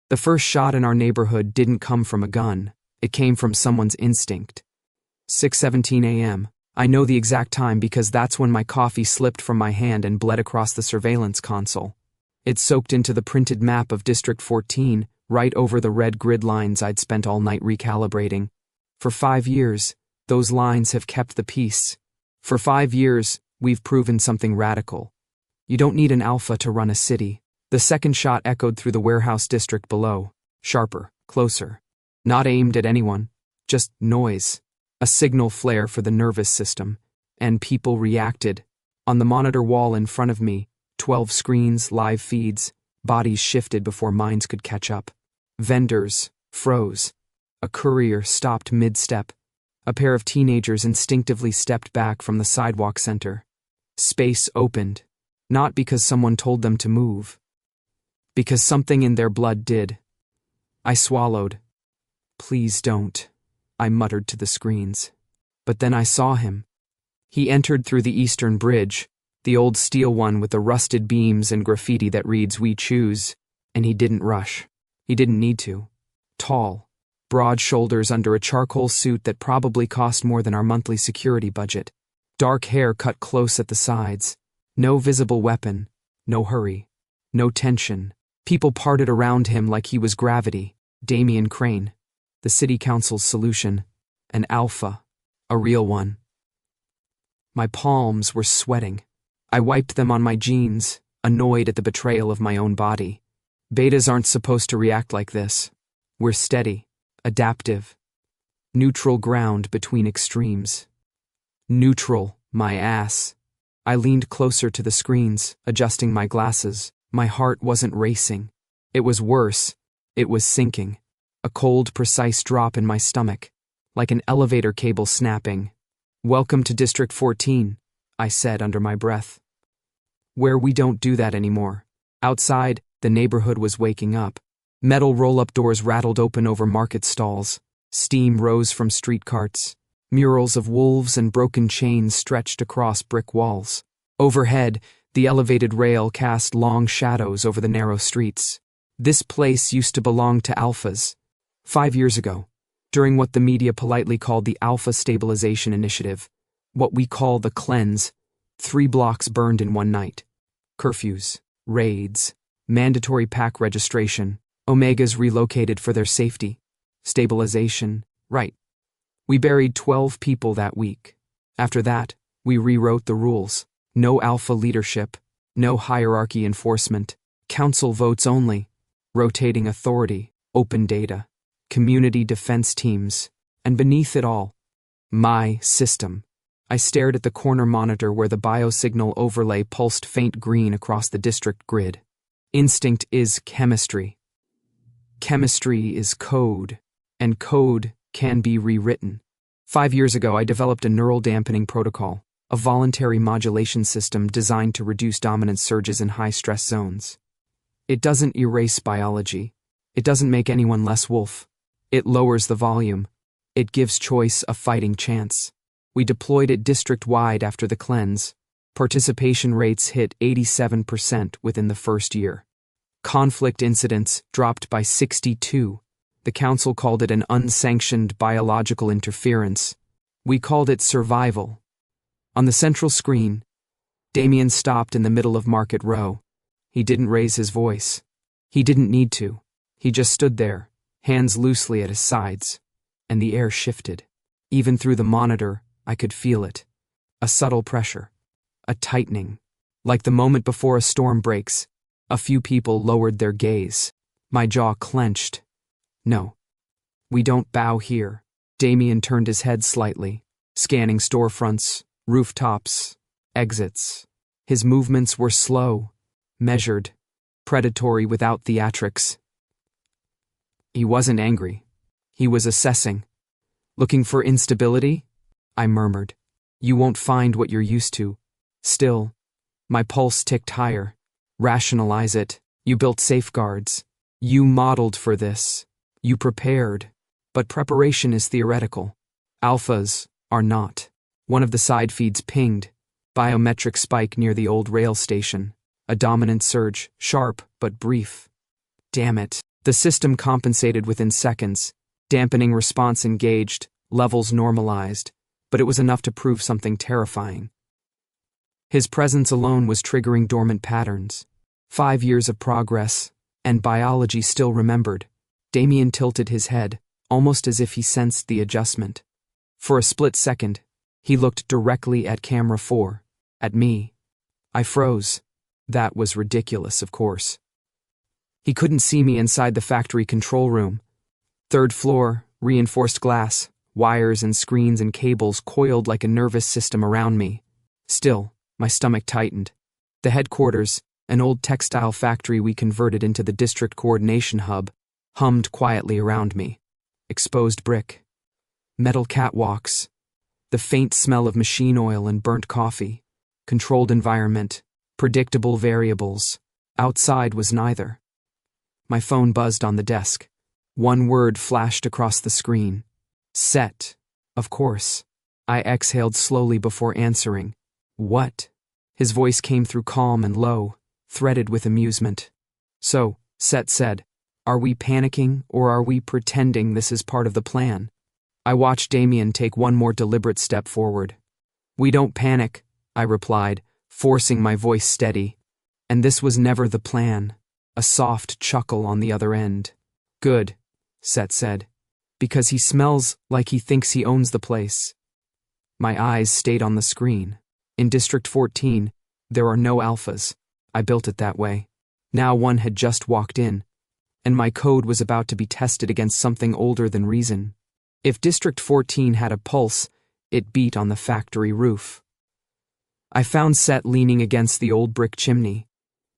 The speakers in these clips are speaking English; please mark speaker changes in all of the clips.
Speaker 1: The first shot in our neighborhood didn't come from a gun. It came from someone's instinct. 6:17 a.m. I know the exact time because that's when my coffee slipped from my hand and bled across the surveillance console. It soaked into the printed map of District 14, right over the red grid lines I'd spent all night recalibrating. For 5 years, those lines have kept the peace. For 5 years, we've proven something radical. You don't need an alpha to run a city. The second shot echoed through the warehouse district below. Sharper, closer. Not aimed at anyone. Just noise. A signal flare for the nervous system. And people reacted. On the monitor wall in front of me, 12 screens, live feeds. Bodies shifted before minds could catch up. Vendors froze. A courier stopped mid-step. A pair of teenagers instinctively stepped back from the sidewalk center. Space opened. Not because someone told them to move. Because something in their blood did. I swallowed. Please don't, I muttered to the screens. But then I saw him. He entered through the eastern bridge, the old steel one with the rusted beams and graffiti that reads "We Choose," and he didn't rush. He didn't need to. Tall, broad shoulders under a charcoal suit that probably cost more than our monthly security budget. Dark hair cut close at the sides. No visible weapon. No hurry. No tension. People parted around him like he was gravity. Damian Crane. The city council's solution. An alpha. A real one. My palms were sweating. I wiped them on my jeans, annoyed at the betrayal of my own body. Betas aren't supposed to react like this. We're steady, adaptive. Neutral ground between extremes. Neutral, my ass. I leaned closer to the screens, adjusting my glasses. My heart wasn't racing. It was worse. It was sinking. A cold, precise drop in my stomach, like an elevator cable snapping. "Welcome to District 14, I said under my breath. Where we don't do that anymore. Outside, the neighborhood was waking up. Metal roll-up doors rattled open over market stalls. Steam rose from street carts. Murals of wolves and broken chains stretched across brick walls. Overhead, the elevated rail cast long shadows over the narrow streets. This place used to belong to alphas. 5 years ago, during what the media politely called the Alpha Stabilization Initiative, what we call the cleanse, 3 blocks burned in one night. Curfews, raids, mandatory pack registration, Omegas relocated for their safety. Stabilization, right. We buried 12 people that week. After that, we rewrote the rules. No alpha leadership, no hierarchy enforcement, council votes only, rotating authority, open data, community defense teams, and beneath it all, my system. I stared at the corner monitor where the biosignal overlay pulsed faint green across the district grid. Instinct is chemistry. Chemistry is code, and code can be rewritten. 5 years ago, I developed a neural dampening protocol, a voluntary modulation system designed to reduce dominance surges in high-stress zones. It doesn't erase biology. It doesn't make anyone less wolf. It lowers the volume. It gives choice a fighting chance. We deployed it district-wide after the cleanse. Participation rates hit 87% within the first year. Conflict incidents dropped by 62. The council called it an unsanctioned biological interference. We called it survival. On the central screen, Damien stopped in the middle of Market Row. He didn't raise his voice. He didn't need to. He just stood there, hands loosely at his sides, and the air shifted. Even through the monitor, I could feel it. A subtle pressure. A tightening. Like the moment before a storm breaks, a few people lowered their gaze. My jaw clenched. No. We don't bow here. Damien turned his head slightly, scanning storefronts, rooftops, exits. His movements were slow, measured, predatory without theatrics. He wasn't angry. He was assessing. Looking for instability? I murmured. You won't find what you're used to. Still, my pulse ticked higher. Rationalize it. You built safeguards. You modeled for this. You prepared. But preparation is theoretical. Alphas are not. One of the side feeds pinged. Biometric spike near the old rail station. A dominant surge, sharp but brief. Damn it. The system compensated within seconds, dampening response engaged, levels normalized, but it was enough to prove something terrifying. His presence alone was triggering dormant patterns. 5 years of progress, and biology still remembered. Damien tilted his head, almost as if he sensed the adjustment. For a split second, he looked directly at camera 4, at me. I froze. That was ridiculous, of course. He couldn't see me inside the factory control room. 3rd floor, reinforced glass, wires and screens and cables coiled like a nervous system around me. Still, my stomach tightened. The headquarters, an old textile factory we converted into the district coordination hub, hummed quietly around me. Exposed brick. Metal catwalks. The faint smell of machine oil and burnt coffee. Controlled environment. Predictable variables. Outside was neither. My phone buzzed on the desk. One word flashed across the screen. Set. Of course. I exhaled slowly before answering. What? His voice came through calm and low, threaded with amusement. So, Set said, are we panicking or are we pretending this is part of the plan? I watched Damien take one more deliberate step forward. We don't panic, I replied, forcing my voice steady. And this was never the plan. A soft chuckle on the other end. Good, Set said, because he smells like he thinks he owns the place. My eyes stayed on the screen. In District 14, there are no alphas. I built it that way. Now one had just walked in, and my code was about to be tested against something older than reason. If District 14 had a pulse, it beat on the factory roof. I found Set leaning against the old brick chimney.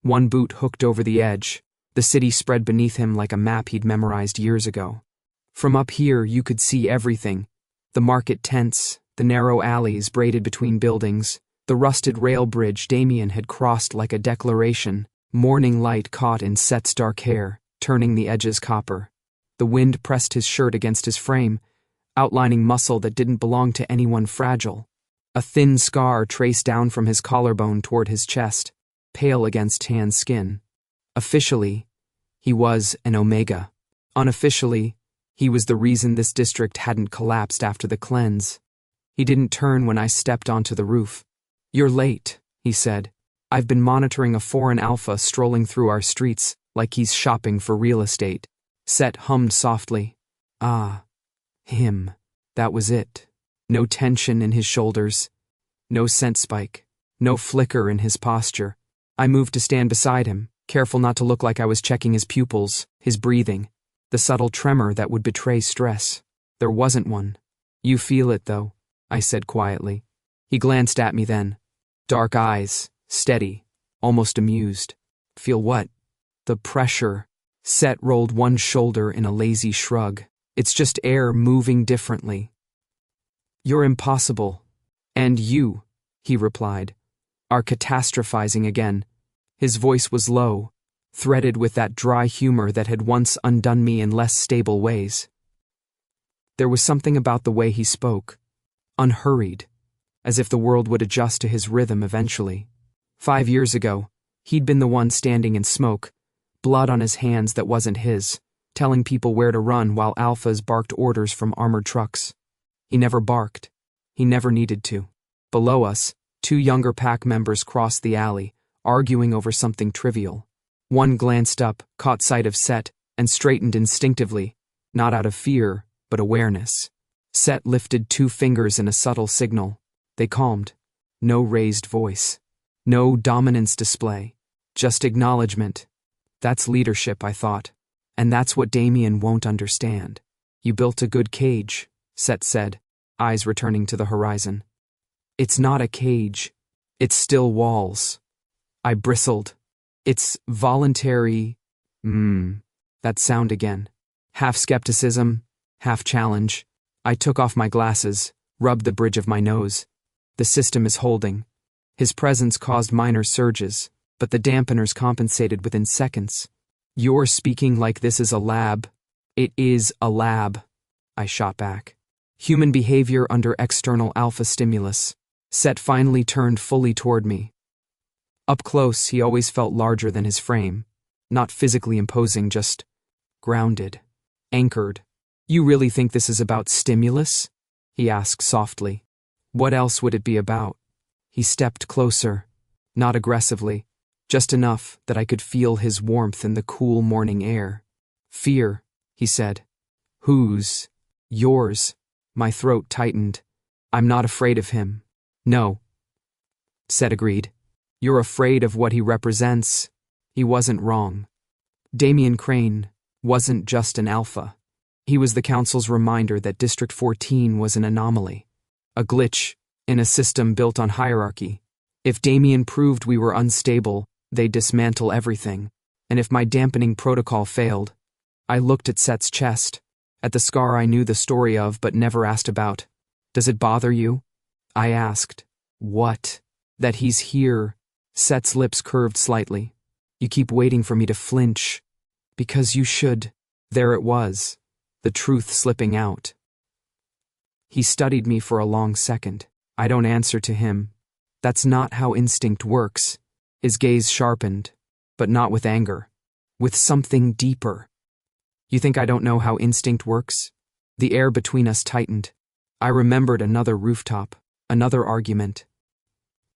Speaker 1: One boot hooked over the edge, the city spread beneath him like a map he'd memorized years ago. From up here you could see everything. The market tents, the narrow alleys braided between buildings, the rusted rail bridge Damien had crossed like a declaration, morning light caught in Set's dark hair, turning the edges copper. The wind pressed his shirt against his frame, outlining muscle that didn't belong to anyone fragile. A thin scar traced down from his collarbone toward his chest, pale against tan skin. Officially, he was an Omega. Unofficially, he was the reason this district hadn't collapsed after the cleanse. He didn't turn when I stepped onto the roof. You're late, he said. I've been monitoring a foreign alpha strolling through our streets like he's shopping for real estate. Set hummed softly. Ah, him. That was it. No tension in his shoulders. No scent spike. No flicker in his posture. I moved to stand beside him, careful not to look like I was checking his pupils, his breathing, the subtle tremor that would betray stress. There wasn't one. You feel it, though, I said quietly. He glanced at me then. Dark eyes, steady, almost amused. Feel what? The pressure. Set rolled one shoulder in a lazy shrug. It's just air moving differently. You're impossible. And you, he replied, are catastrophizing again. His voice was low, threaded with that dry humor that had once undone me in less stable ways. There was something about the way he spoke, unhurried, as if the world would adjust to his rhythm eventually. 5 years ago, he'd been the one standing in smoke, blood on his hands that wasn't his, telling people where to run while alphas barked orders from armored trucks. He never barked. He never needed to. Below us, 2 younger pack members crossed the alley, arguing over something trivial. One glanced up, caught sight of Set, and straightened instinctively, not out of fear, but awareness. Set lifted 2 fingers in a subtle signal. They calmed. No raised voice. No dominance display. Just acknowledgement. That's leadership, I thought. And that's what Damien won't understand. You built a good cage, Set said, eyes returning to the horizon. It's not a cage. It's still walls. I bristled. It's voluntary. That sound again. Half skepticism, half challenge. I took off my glasses, rubbed the bridge of my nose. The system is holding. His presence caused minor surges, but the dampeners compensated within seconds. You're speaking like this is a lab. It is a lab, I shot back. Human behavior under external alpha stimulus. Set finally turned fully toward me. Up close, he always felt larger than his frame. Not physically imposing, just grounded, anchored. You really think this is about stimulus? He asked softly. What else would it be about? He stepped closer, not aggressively, just enough that I could feel his warmth in the cool morning air. Fear, he said. Whose? Yours. My throat tightened. I'm not afraid of him. No. Seth agreed. You're afraid of what he represents. He wasn't wrong. Damien Crane wasn't just an alpha. He was the council's reminder that District 14 was an anomaly, a glitch in a system built on hierarchy. If Damien proved we were unstable, they'd dismantle everything. And if my dampening protocol failed, I looked at Seth's chest, at the scar I knew the story of but never asked about. Does it bother you? I asked. What? That he's here. Seth's lips curved slightly. You keep waiting for me to flinch. Because you should. There it was, the truth slipping out. He studied me for a long second. I don't answer to him. That's not how instinct works. His gaze sharpened, but not with anger. With something deeper. You think I don't know how instinct works? The air between us tightened. I remembered another rooftop, another argument.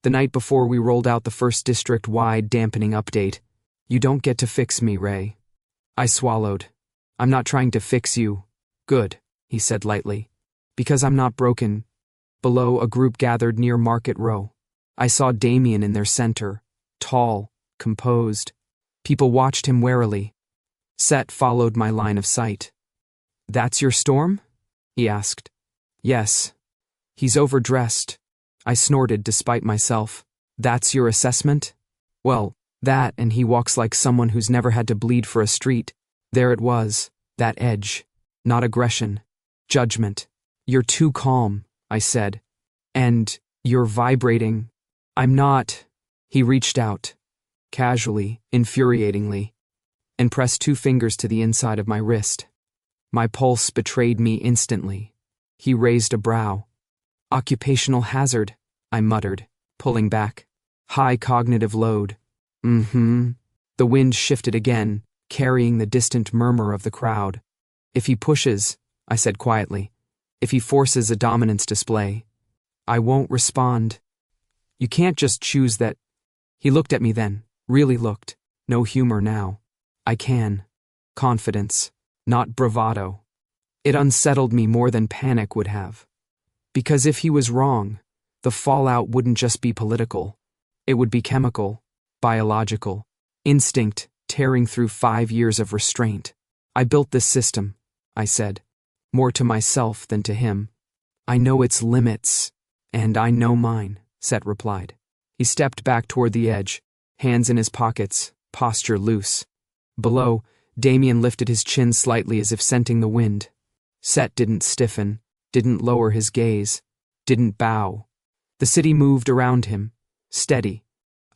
Speaker 1: The night before we rolled out the first district-wide dampening update. You don't get to fix me, Ray. I swallowed. I'm not trying to fix you. Good, he said lightly. Because I'm not broken. Below, a group gathered near Market Row. I saw Damien in their center, tall, composed. People watched him warily. Seth followed my line of sight. That's your storm? He asked. Yes. He's overdressed. I snorted despite myself. That's your assessment? Well, that and he walks like someone who's never had to bleed for a street. There it was, that edge. Not aggression. Judgment. You're too calm, I said. And you're vibrating. I'm not. He reached out, casually, infuriatingly, and pressed 2 fingers to the inside of my wrist. My pulse betrayed me instantly. He raised a brow. Occupational hazard, I muttered, pulling back. High cognitive load. The wind shifted again, carrying the distant murmur of the crowd. If he pushes, I said quietly, if he forces a dominance display, I won't respond. You can't just choose that. He looked at me then, really looked. No humor now. I can. Confidence, not bravado. It unsettled me more than panic would have. Because if he was wrong, the fallout wouldn't just be political. It would be chemical, biological, instinct tearing through 5 years of restraint. I built this system, I said, more to myself than to him. I know its limits, and I know mine, Seth replied. He stepped back toward the edge, hands in his pockets, posture loose. Below, Damien lifted his chin slightly as if scenting the wind. Seth didn't stiffen, didn't lower his gaze, didn't bow. The city moved around him, steady.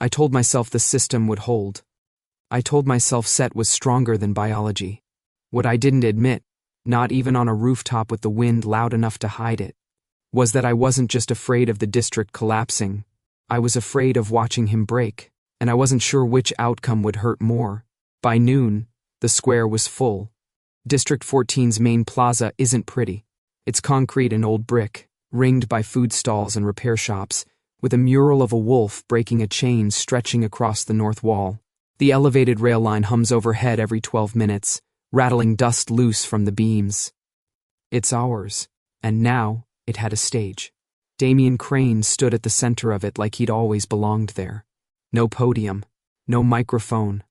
Speaker 1: I told myself the system would hold. I told myself Seth was stronger than biology. What I didn't admit, not even on a rooftop with the wind loud enough to hide it, was that I wasn't just afraid of the district collapsing. I was afraid of watching him break, and I wasn't sure which outcome would hurt more. By noon, the square was full. District 14's main plaza isn't pretty. It's concrete and old brick, ringed by food stalls and repair shops, with a mural of a wolf breaking a chain stretching across the north wall. The elevated rail line hums overhead every 12 minutes, rattling dust loose from the beams. It's ours, and now it had a stage. Damien Crane stood at the center of it like he'd always belonged there. No podium, no microphone.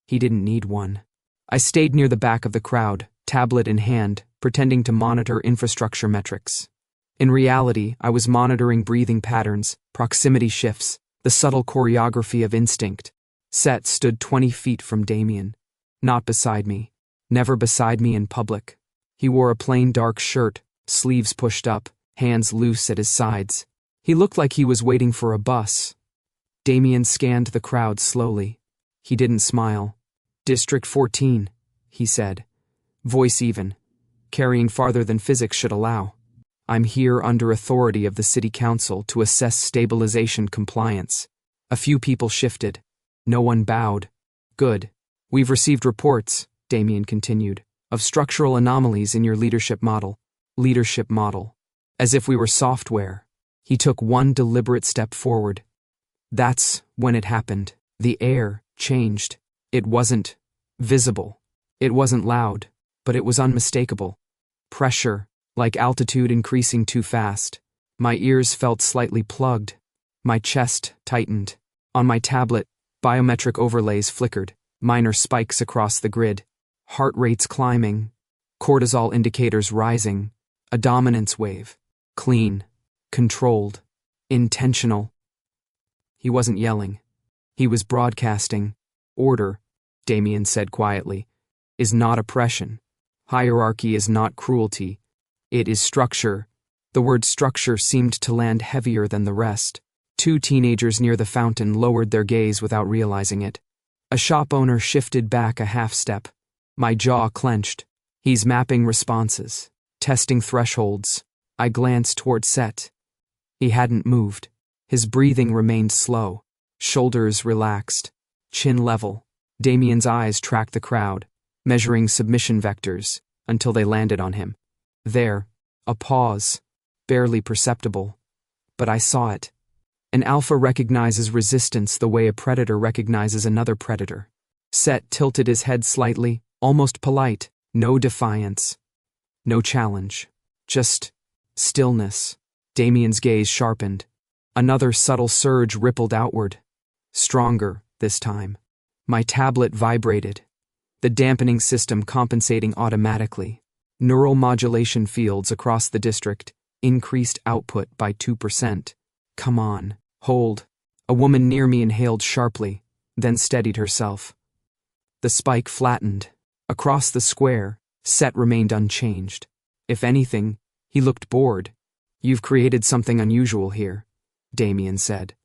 Speaker 1: He didn't need one. I stayed near the back of the crowd, tablet in hand, pretending to monitor infrastructure metrics. In reality, I was monitoring breathing patterns, proximity shifts, the subtle choreography of instinct. Seth stood 20 feet from Damien. Not beside me. Never beside me in public. He wore a plain dark shirt, sleeves pushed up, hands loose at his sides. He looked like he was waiting for a bus. Damien scanned the crowd slowly. He didn't smile. District 14, he said, voice even, carrying farther than physics should allow. I'm here under authority of the city council to assess stabilization compliance. A few people shifted. No one bowed. Good. We've received reports, Damien continued, of structural anomalies in your leadership model. Leadership model. As if we were software. He took one deliberate step forward. That's when it happened. The air changed. It wasn't visible. It wasn't loud, but it was unmistakable. Pressure, like altitude increasing too fast. My ears felt slightly plugged. My chest tightened. On my tablet, biometric overlays flickered, minor spikes across the grid, heart rates climbing, cortisol indicators rising, a dominance wave. Clean, controlled, intentional. He wasn't yelling. He was broadcasting. Order, Damien said quietly, is not oppression. Hierarchy is not cruelty. It is structure. The word structure seemed to land heavier than the rest. Two teenagers near the fountain lowered their gaze without realizing it. A shop owner shifted back a half step. My jaw clenched. He's mapping responses, testing thresholds. I glanced toward Set. He hadn't moved. His breathing remained slow. Shoulders relaxed. Chin level. Damien's eyes tracked the crowd, measuring submission vectors, until they landed on him. There, a pause, barely perceptible. But I saw it. An alpha recognizes resistance the way a predator recognizes another predator. Set tilted his head slightly, almost polite. No defiance. No challenge. Just stillness. Damien's gaze sharpened. Another subtle surge rippled outward. Stronger, this time. My tablet vibrated. The dampening system compensating automatically. Neural modulation fields across the district increased output by 2%. Come on, hold. A woman near me inhaled sharply, then steadied herself. The spike flattened. Across the square, Set remained unchanged. If anything, he looked bored. You've created something unusual here, Damien said.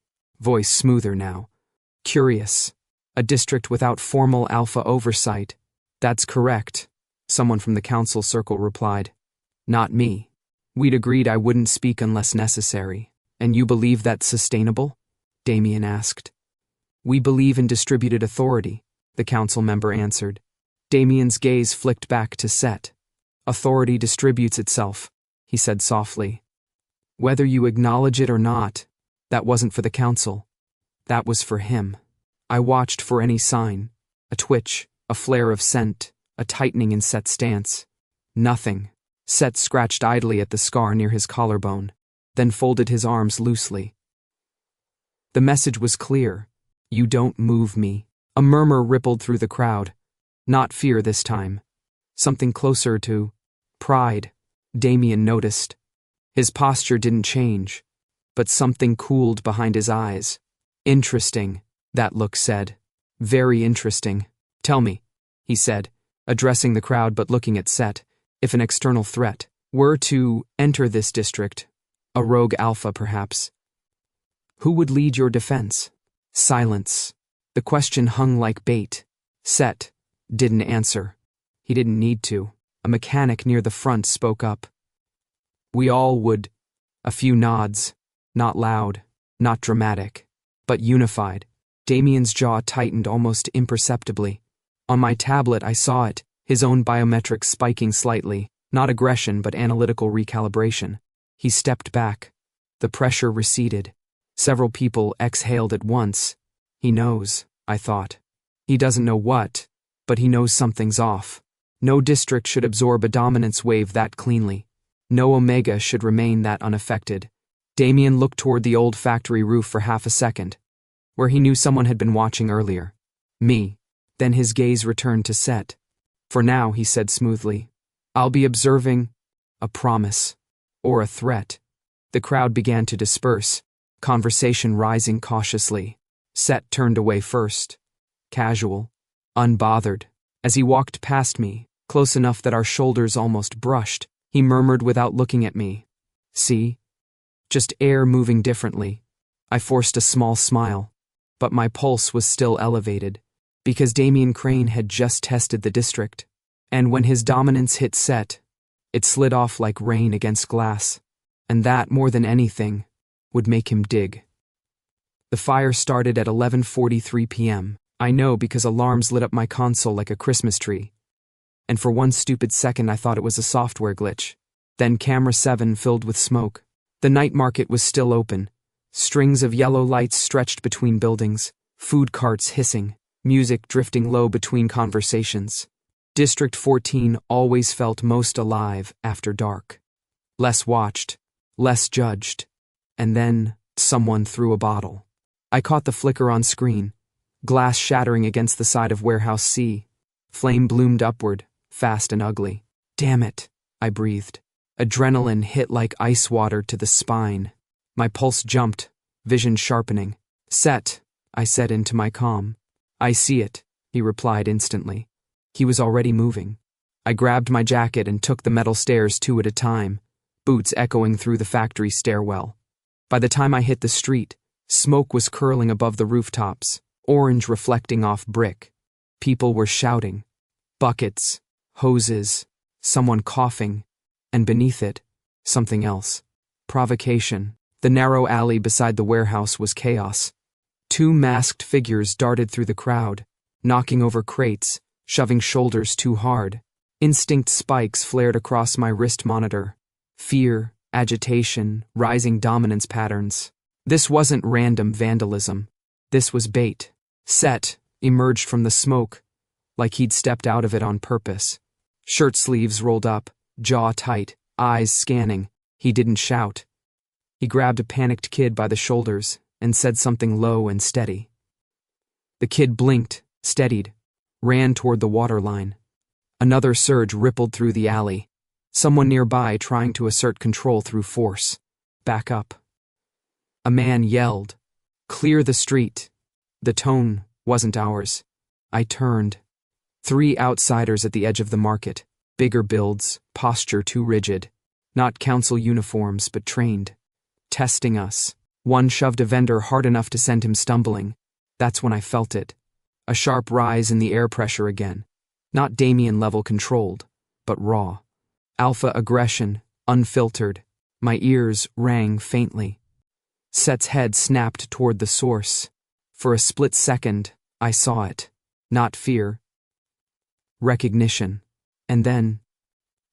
Speaker 1: Voice smoother now. Curious. A district without formal alpha oversight. That's correct, someone from the council circle replied. Not me. We'd agreed I wouldn't speak unless necessary. And you believe that's sustainable? Damien asked. We believe in distributed authority, the council member answered. Damien's gaze flicked back to Set. Authority distributes itself, he said softly. Whether you acknowledge it or not, that wasn't for the council. That was for him. I watched for any sign. A twitch, a flare of scent, a tightening in Set's stance. Nothing. Set scratched idly at the scar near his collarbone, then folded his arms loosely. The message was clear. You don't move me. A murmur rippled through the crowd. Not fear this time. Something closer to pride, Damien noticed. His posture didn't change, but something cooled behind his eyes. Interesting, that look said. Very interesting. Tell me, he said, addressing the crowd but looking at Set, if an external threat were to enter this district, a rogue alpha perhaps. Who would lead your defense? Silence. The question hung like bait. Set didn't answer. He didn't need to. A mechanic near the front spoke up. We all would. A few nods. Not loud, not dramatic, but unified. Damien's jaw tightened almost imperceptibly. On my tablet I saw it, his own biometrics spiking slightly, not aggression but analytical recalibration. He stepped back. The pressure receded. Several people exhaled at once. He knows, I thought. He doesn't know what, but he knows something's off. No district should absorb a dominance wave that cleanly. No Omega should remain that unaffected. Damien looked toward the old factory roof for half a second, where he knew someone had been watching earlier. Me. Then his gaze returned to Set. For now, he said smoothly, I'll be observing a promise or a threat. The crowd began to disperse, conversation rising cautiously. Set turned away first. Casual, unbothered. As he walked past me, close enough that our shoulders almost brushed, he murmured without looking at me. See? Just air moving differently. I forced a small smile, but my pulse was still elevated, because Damien Crane had just tested the district, and when his dominance hit Set, it slid off like rain against glass, and that, more than anything, would make him dig. The fire started at 11:43 p.m. I know because alarms lit up my console like a Christmas tree. and for one stupid second I thought it was a software glitch. Then camera 7 filled with smoke. The night market was still open. Strings of yellow lights stretched between buildings, food carts hissing, music drifting low between conversations. District 14 always felt most alive after dark. Less watched, less judged. And then, someone threw a bottle. I caught the flicker on screen. Glass shattering against the side of Warehouse C. Flame bloomed upward, fast and ugly. Damn it, I breathed. Adrenaline hit like ice water to the spine. My pulse jumped, vision sharpening. Set, I said into my calm. I see it, he replied instantly. He was already moving. I grabbed my jacket and took the metal stairs 2 at a time, boots echoing through the factory stairwell. By the time I hit the street, smoke was curling above the rooftops, orange reflecting off brick. People were shouting. Buckets, hoses, someone coughing, and beneath it, something else. Provocation. The narrow alley beside the warehouse was chaos. 2 masked figures darted through the crowd, knocking over crates, shoving shoulders too hard. Instinct spikes flared across my wrist monitor. Fear, agitation, rising dominance patterns. This wasn't random vandalism. This was bait. Set emerged from the smoke, like he'd stepped out of it on purpose. Shirt sleeves rolled up, jaw tight, eyes scanning. He didn't shout. He grabbed a panicked kid by the shoulders and said something low and steady. The kid blinked, steadied, ran toward the waterline. Another surge rippled through the alley. Someone nearby trying to assert control through force. Back up. A man yelled, "Clear the street." The tone wasn't ours. I turned. 3 outsiders at the edge of the market, bigger builds, posture too rigid. Not council uniforms, but trained. Testing us. One shoved a vendor hard enough to send him stumbling. That's when I felt it. A sharp rise in the air pressure again. Not Damien-level controlled, but raw. Alpha aggression, unfiltered. My ears rang faintly. Set's head snapped toward the source. For a split second, I saw it. Not fear. Recognition. And then,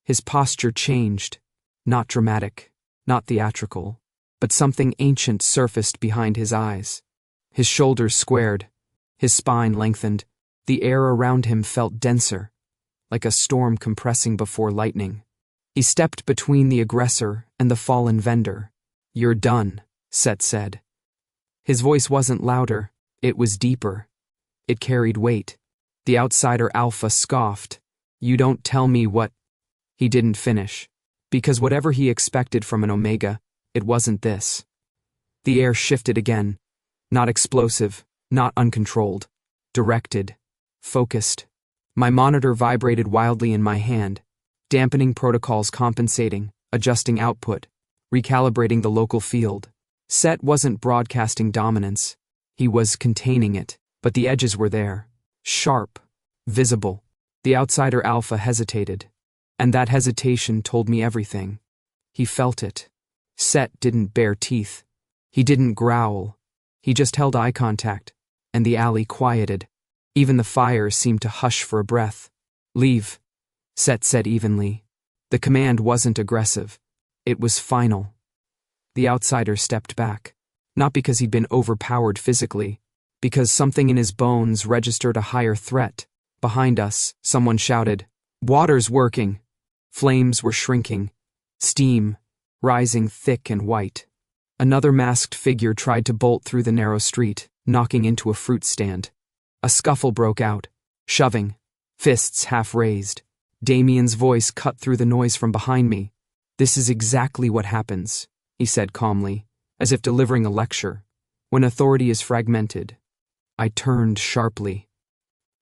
Speaker 1: his posture changed. Not dramatic, not theatrical, but something ancient surfaced behind his eyes. His shoulders squared. His spine lengthened. The air around him felt denser, like a storm compressing before lightning. He stepped between the aggressor and the fallen vendor. "You're done," Set said. His voice wasn't louder, it was deeper. It carried weight. The outsider Alpha scoffed. "You don't tell me what—" He didn't finish, because whatever he expected from an Omega, it wasn't this. The air shifted again. Not explosive, not uncontrolled. Directed. Focused. My monitor vibrated wildly in my hand, dampening protocols compensating, adjusting output, recalibrating the local field. Set wasn't broadcasting dominance. He was containing it, but the edges were there. Sharp. Visible. The outsider Alpha hesitated. And that hesitation told me everything. He felt it. Set didn't bare teeth. He didn't growl. He just held eye contact, and the alley quieted. Even the fire seemed to hush for a breath. "Leave," Set said evenly. The command wasn't aggressive. It was final. The outsider stepped back, not because he'd been overpowered physically, because something in his bones registered a higher threat. Behind us, someone shouted, "Water's working!" Flames were shrinking. Steam, rising thick and white. Another masked figure tried to bolt through the narrow street, knocking into a fruit stand. A scuffle broke out, shoving, fists half raised. Damien's voice cut through the noise from behind me. "This is exactly what happens," he said calmly, as if delivering a lecture, "when authority is fragmented." I turned sharply.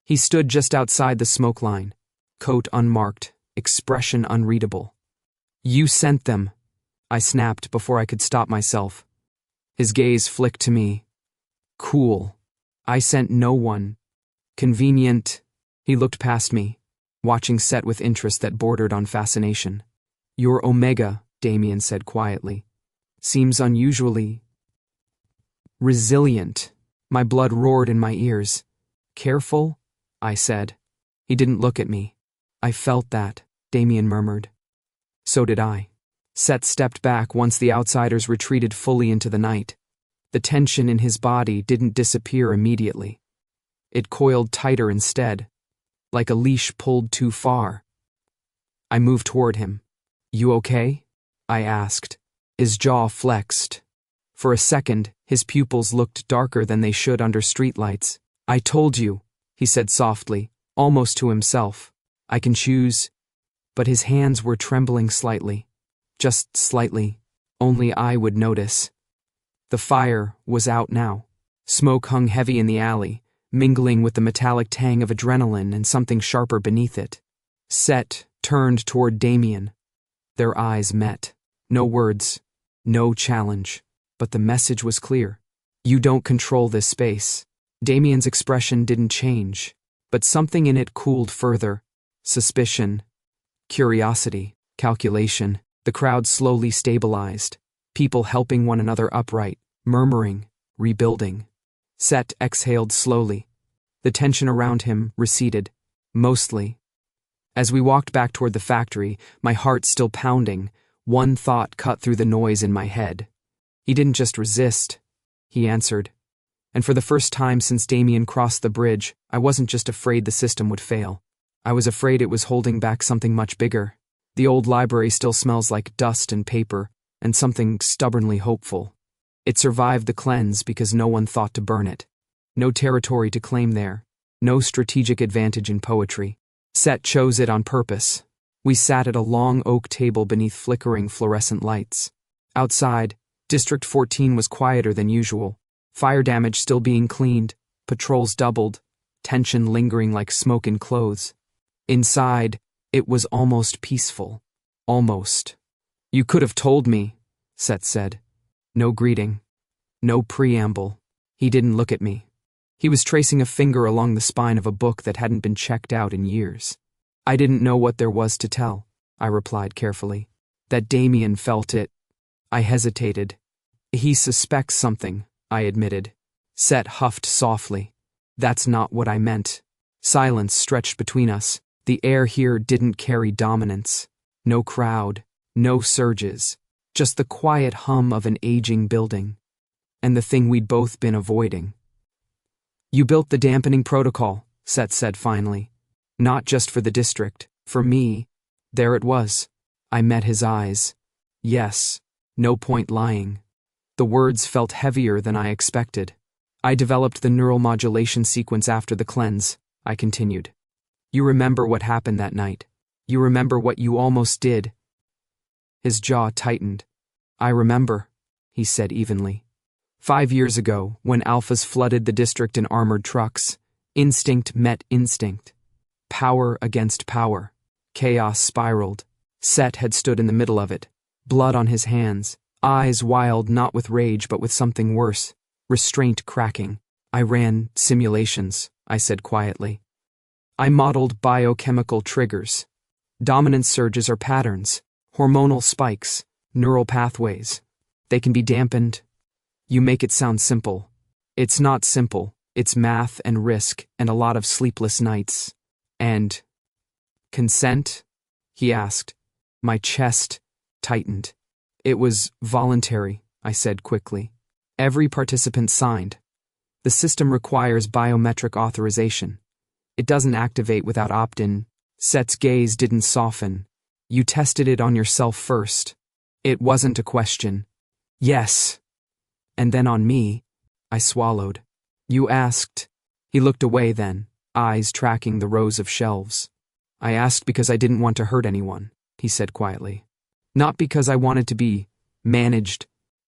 Speaker 1: He stood just outside the smoke line, coat unmarked, expression unreadable. "You sent them," I snapped before I could stop myself. His gaze flicked to me. "Cool. I sent no one. Convenient." He looked past me, watching Set with interest that bordered on fascination. "Your Omega," Damien said quietly, "seems unusually resilient." My blood roared in my ears. "Careful?" I said. He didn't look at me. I felt that, Damien murmured. So did I. Set stepped back once the outsiders retreated fully into the night. The tension in his body didn't disappear immediately. It coiled tighter instead, like a leash pulled too far. I moved toward him. You okay? I asked. His jaw flexed. For a second, his pupils looked darker than they should under streetlights. I told you, he said softly, almost to himself. I can choose. But his hands were trembling slightly. Just slightly. Only I would notice. The fire was out now. Smoke hung heavy in the alley, mingling with the metallic tang of adrenaline and something sharper beneath it. Set turned toward Damien. Their eyes met. No words. No challenge. But the message was clear. You don't control this space. Damien's expression didn't change, but something in it cooled further. Suspicion. Curiosity. Calculation. The crowd slowly stabilized. People helping one another upright, murmuring, rebuilding. Set exhaled slowly. The tension around him receded. Mostly. As we walked back toward the factory, my heart still pounding, one thought cut through the noise in my head. He didn't just resist. He answered. And for the first time since Damien crossed the bridge, I wasn't just afraid the system would fail. I was afraid it was holding back something much bigger. The old library still smells like dust and paper, and something stubbornly hopeful. It survived the cleanse because no one thought to burn it. No territory to claim there. No strategic advantage in poetry. Set chose it on purpose. We sat at a long oak table beneath flickering fluorescent lights. Outside, District 14 was quieter than usual. Fire damage still being cleaned, patrols doubled, tension lingering like smoke in clothes. Inside, it was almost peaceful. Almost. You could have told me, Set said. No greeting. No preamble. He didn't look at me. He was tracing a finger along the spine of a book that hadn't been checked out in years. I didn't know what there was to tell, I replied carefully. That Damien felt it. I hesitated. He suspects something, I admitted. Set huffed softly. That's not what I meant. Silence stretched between us. The air here didn't carry dominance. No crowd, no surges. Just the quiet hum of an aging building. And the thing we'd both been avoiding. You built the dampening protocol, Set said finally. Not just for the district, for me. There it was. I met his eyes. Yes. No point lying. The words felt heavier than I expected. I developed the neural modulation sequence after the cleanse, I continued. You remember what happened that night. You remember what you almost did. His jaw tightened. I remember, he said evenly. 5 years ago, when alphas flooded the district in armored trucks, instinct met instinct. Power against power. Chaos spiraled. Set had stood in the middle of it. Blood on his hands, eyes wild not with rage but with something worse, restraint cracking. I ran simulations, I said quietly. I modeled biochemical triggers. Dominance surges are patterns, hormonal spikes, neural pathways. They can be dampened. You make it sound simple. It's not simple. It's math and risk and a lot of sleepless nights. And consent? He asked. My chest tightened. It was voluntary, I said quickly. Every participant signed. The system requires biometric authorization. It doesn't activate without opt-in. Set's gaze didn't soften. You tested it on yourself first. It wasn't a question. Yes. And then on me. I swallowed. You asked. He looked away then, eyes tracking the rows of shelves. I asked because I didn't want to hurt anyone, he said quietly. Not because I wanted to be managed.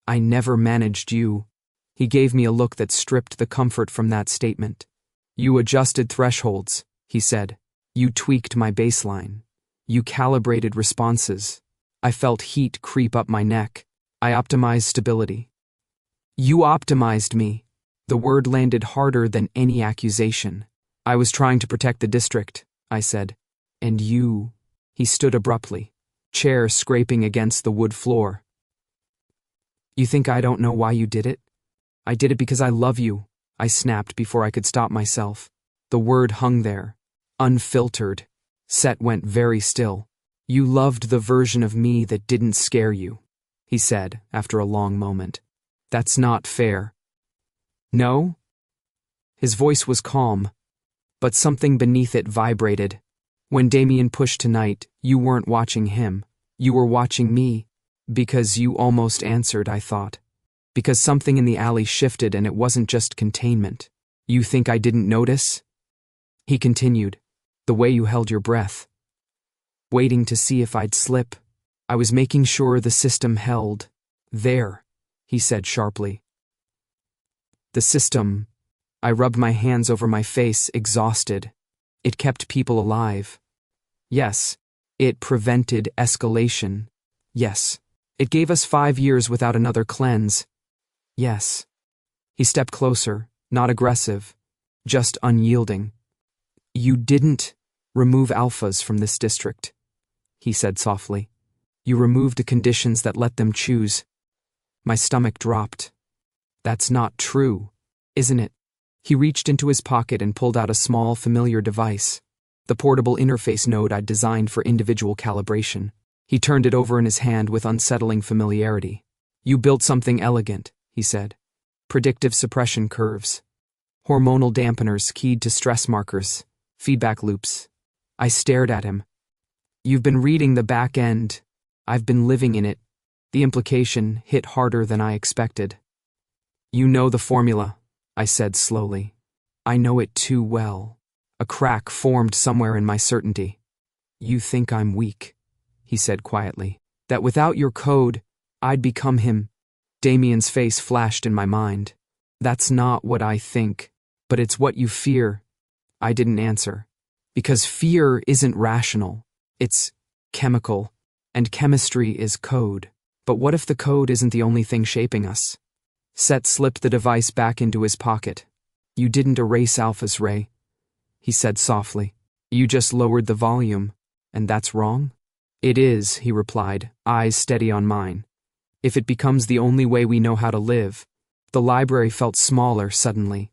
Speaker 1: I never managed you. He gave me a look that stripped the comfort from that statement. You adjusted thresholds, he said. You tweaked my baseline. You calibrated responses. I felt heat creep up my neck. I optimized stability. You optimized me. The word landed harder than any accusation. I was trying to protect the district, I said. And you. He stood abruptly, chair scraping against the wood floor. You think I don't know why you did it? I did it because I love you, I snapped before I could stop myself. The word hung there, unfiltered, Set went very still. You loved the version of me that didn't scare you, he said after a long moment. That's not fair. No? His voice was calm, but something beneath it vibrated. When Damien pushed tonight, you weren't watching him. You were watching me, because you almost answered, I thought. Because something in the alley shifted and it wasn't just containment. You think I didn't notice? He continued, the way you held your breath. Waiting to see if I'd slip. I was making sure the system held. There, he said sharply. The system. I rubbed my hands over my face, exhausted. It kept people alive. Yes. It prevented escalation. Yes. It gave us 5 years without another cleanse. Yes. He stepped closer, not aggressive, just unyielding. You didn't remove alphas from this district, he said softly. You removed the conditions that let them choose. My stomach dropped. That's not true, isn't it? He reached into his pocket and pulled out a small, familiar device, the portable interface node I'd designed for individual calibration. He turned it over in his hand with unsettling familiarity. You built something elegant, he said. Predictive suppression curves. Hormonal dampeners keyed to stress markers. Feedback loops. I stared at him. You've been reading the back end. I've been living in it. The implication hit harder than I expected. You know the formula, I said slowly. I know it too well. A crack formed somewhere in my certainty. You think I'm weak, he said quietly. That without your code, I'd become him. Damien's face flashed in my mind. That's not what I think, but it's what you fear. I didn't answer. Because fear isn't rational. It's chemical, and chemistry is code. But what if the code isn't the only thing shaping us? Set slipped the device back into his pocket. You didn't erase alphas, Ray, he said softly. You just lowered the volume, and that's wrong? It is, he replied, eyes steady on mine. If it becomes the only way we know how to live. The library felt smaller suddenly,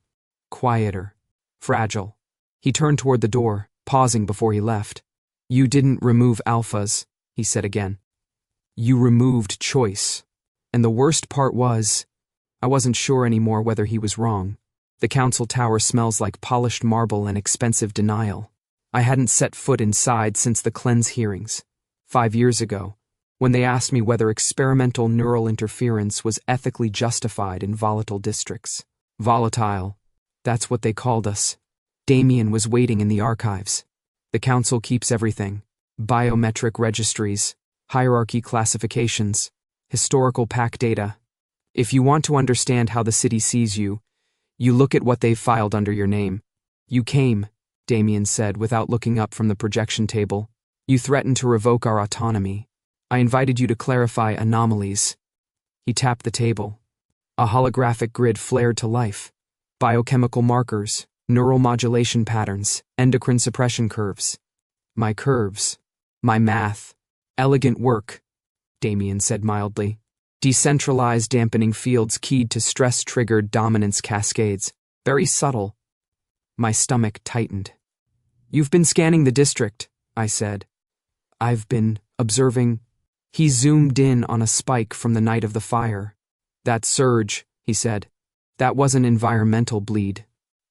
Speaker 1: quieter, fragile. He turned toward the door, pausing before he left. You didn't remove alphas, he said again. You removed choice. And the worst part was, I wasn't sure anymore whether he was wrong. The council tower smells like polished marble and expensive denial. I hadn't set foot inside since the cleanse hearings. 5 years ago, when they asked me whether experimental neural interference was ethically justified in volatile districts. Volatile. That's what they called us. Damien was waiting in the archives. The council keeps everything. Biometric registries, hierarchy classifications, historical pack data. If you want to understand how the city sees you, you look at what they've filed under your name. You came, Damien said without looking up from the projection table. You threatened to revoke our autonomy. I invited you to clarify anomalies. He tapped the table. A holographic grid flared to life. Biochemical markers, neural modulation patterns, endocrine suppression curves. My curves. My math. Elegant work, Damien said mildly. Decentralized dampening fields keyed to stress-triggered dominance cascades. Very subtle. My stomach tightened. You've been scanning the district, I said. I've been observing. He zoomed in on a spike from the night of the fire. That surge, he said. That wasn't environmental bleed.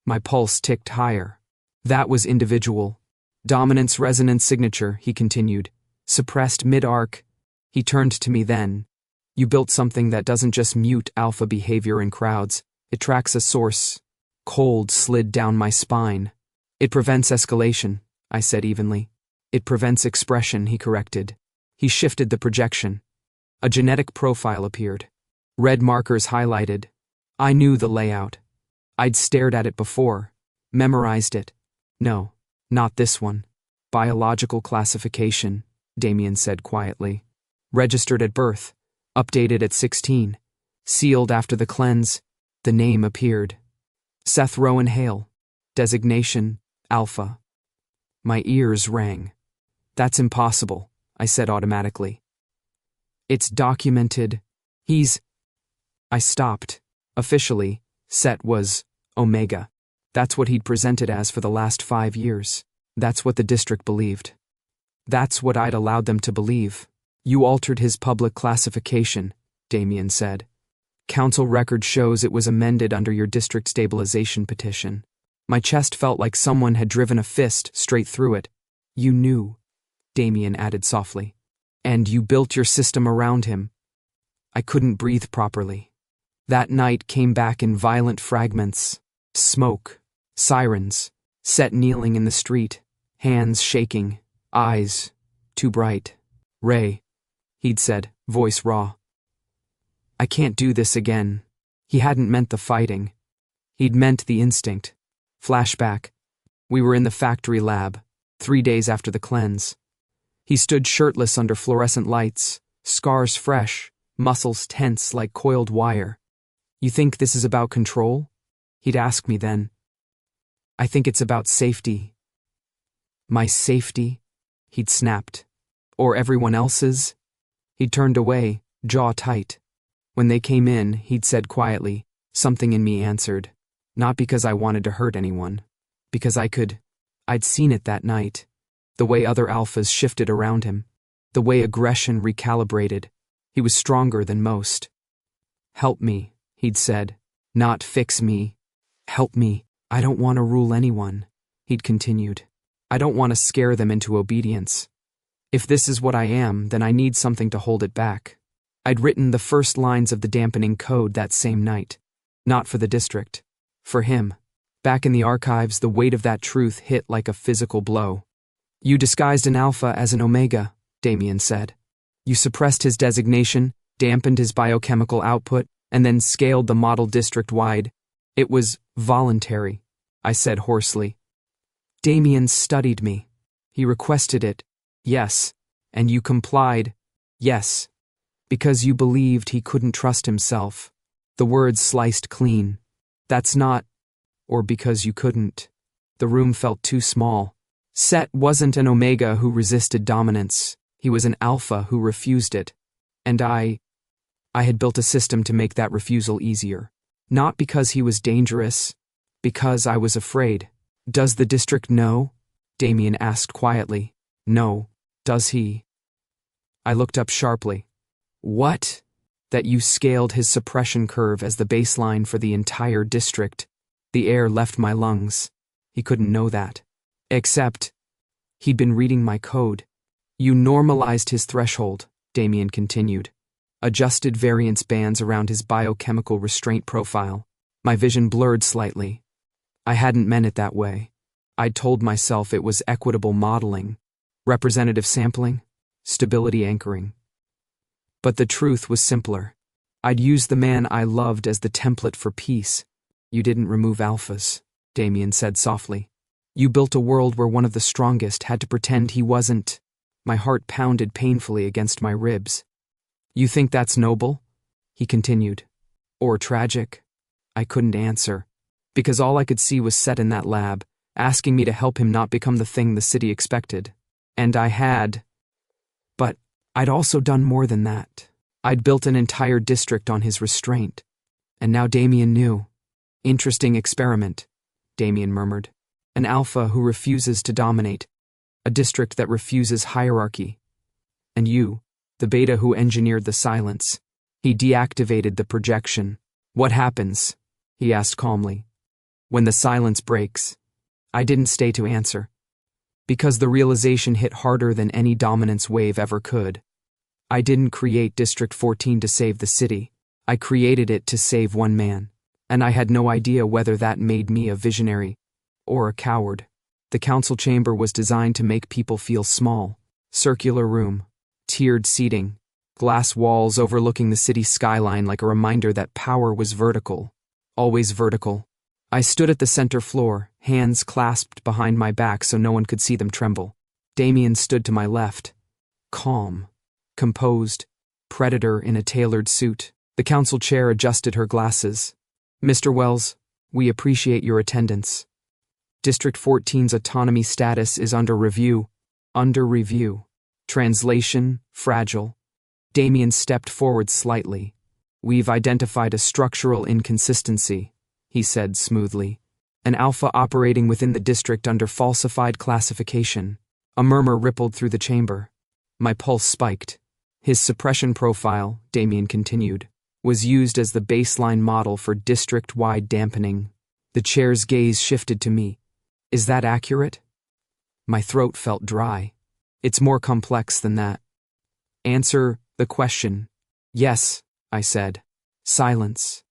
Speaker 1: My pulse ticked higher. That was individual. Dominance resonance signature, he continued. Suppressed mid-arc. He turned to me then. You built something that doesn't just mute alpha behavior in crowds. It tracks a source. Cold slid down my spine. It prevents escalation, I said evenly. It prevents expression, he corrected. He shifted the projection. A genetic profile appeared. Red markers highlighted. I knew the layout. I'd stared at it before. Memorized it. No, not this one. Biological classification, Damien said quietly. Registered at birth. Updated at 16. Sealed after the cleanse. The name appeared. Seth Rowan Hale. Designation, Alpha. My ears rang. That's impossible, I said automatically. It's documented. I stopped. Officially, Set was Omega. That's what he'd presented as for the last 5 years. That's what the district believed. That's what I'd allowed them to believe. You altered his public classification, Damien said. Council record shows it was amended under your district stabilization petition. My chest felt like someone had driven a fist straight through it. You knew, Damien added softly. And you built your system around him. I couldn't breathe properly. That night came back in violent fragments. Smoke, sirens, Set kneeling in the street, hands shaking, eyes too bright. Ray, he'd said, voice raw. I can't do this again. He hadn't meant the fighting. He'd meant the instinct. Flashback. We were in the factory lab, 3 days after the cleanse. He stood shirtless under fluorescent lights, scars fresh, muscles tense like coiled wire. You think this is about control? He'd ask me then. I think it's about safety. My safety? He'd snapped. Or everyone else's? He'd turned away, jaw tight. When they came in, he'd said quietly, something in me answered. Not because I wanted to hurt anyone. Because I could. I'd seen it that night. The way other alphas shifted around him. The way aggression recalibrated. He was stronger than most. Help me, he'd said. Not fix me. Help me. I don't want to rule anyone, he'd continued. I don't want to scare them into obedience. If this is what I am, then I need something to hold it back. I'd written the first lines of the dampening code that same night. Not for the district. For him. Back in the archives, the weight of that truth hit like a physical blow. You disguised an alpha as an omega, Damien said. You suppressed his designation, dampened his biochemical output, and then scaled the model district-wide. It was voluntary, I said hoarsely. Damien studied me. He requested it, yes, and you complied, yes, because you believed he couldn't trust himself. The words sliced clean. That's not, or because you couldn't. The room felt too small. Set wasn't an omega who resisted dominance. He was an alpha who refused it. And I had built a system to make that refusal easier. Not because he was dangerous, because I was afraid. Does the district know? Damien asked quietly. No, does he? I looked up sharply. What? That you scaled his suppression curve as the baseline for the entire district. The air left my lungs. He couldn't know that. Except, he'd been reading my code. You normalized his threshold, Damien continued. Adjusted variance bands around his biochemical restraint profile. My vision blurred slightly. I hadn't meant it that way. I'd told myself it was equitable modeling, representative sampling, stability anchoring. But the truth was simpler. I'd used the man I loved as the template for peace. You didn't remove alphas, Damien said softly. You built a world where one of the strongest had to pretend he wasn't. My heart pounded painfully against my ribs. You think that's noble? He continued. Or tragic? I couldn't answer, because all I could see was Set in that lab, asking me to help him not become the thing the city expected. And I had. But I'd also done more than that. I'd built an entire district on his restraint. And now Damien knew. Interesting experiment, Damien murmured. An alpha who refuses to dominate. A district that refuses hierarchy. And you, the beta who engineered the silence. He deactivated the projection. What happens? He asked calmly. When the silence breaks. I didn't stay to answer. Because the realization hit harder than any dominance wave ever could. I didn't create District 14 to save the city. I created it to save one man. And I had no idea whether that made me a visionary or a coward. The council chamber was designed to make people feel small. Circular room. Tiered seating, glass walls overlooking the city skyline like a reminder that power was vertical, always vertical. I stood at the center floor, hands clasped behind my back so no one could see them tremble. Damien stood to my left, calm, composed, predator in a tailored suit. The council chair adjusted her glasses. Mr. Wells, we appreciate your attendance. District 14's autonomy status is under review. Under review. Translation, fragile. Damien stepped forward slightly. We've identified a structural inconsistency, he said smoothly. An alpha operating within the district under falsified classification. A murmur rippled through the chamber. My pulse spiked. His suppression profile, Damien continued, was used as the baseline model for district-wide dampening. The chair's gaze shifted to me. Is that accurate? My throat felt dry. It's more complex than that. Answer the question. Yes, I said. Silence.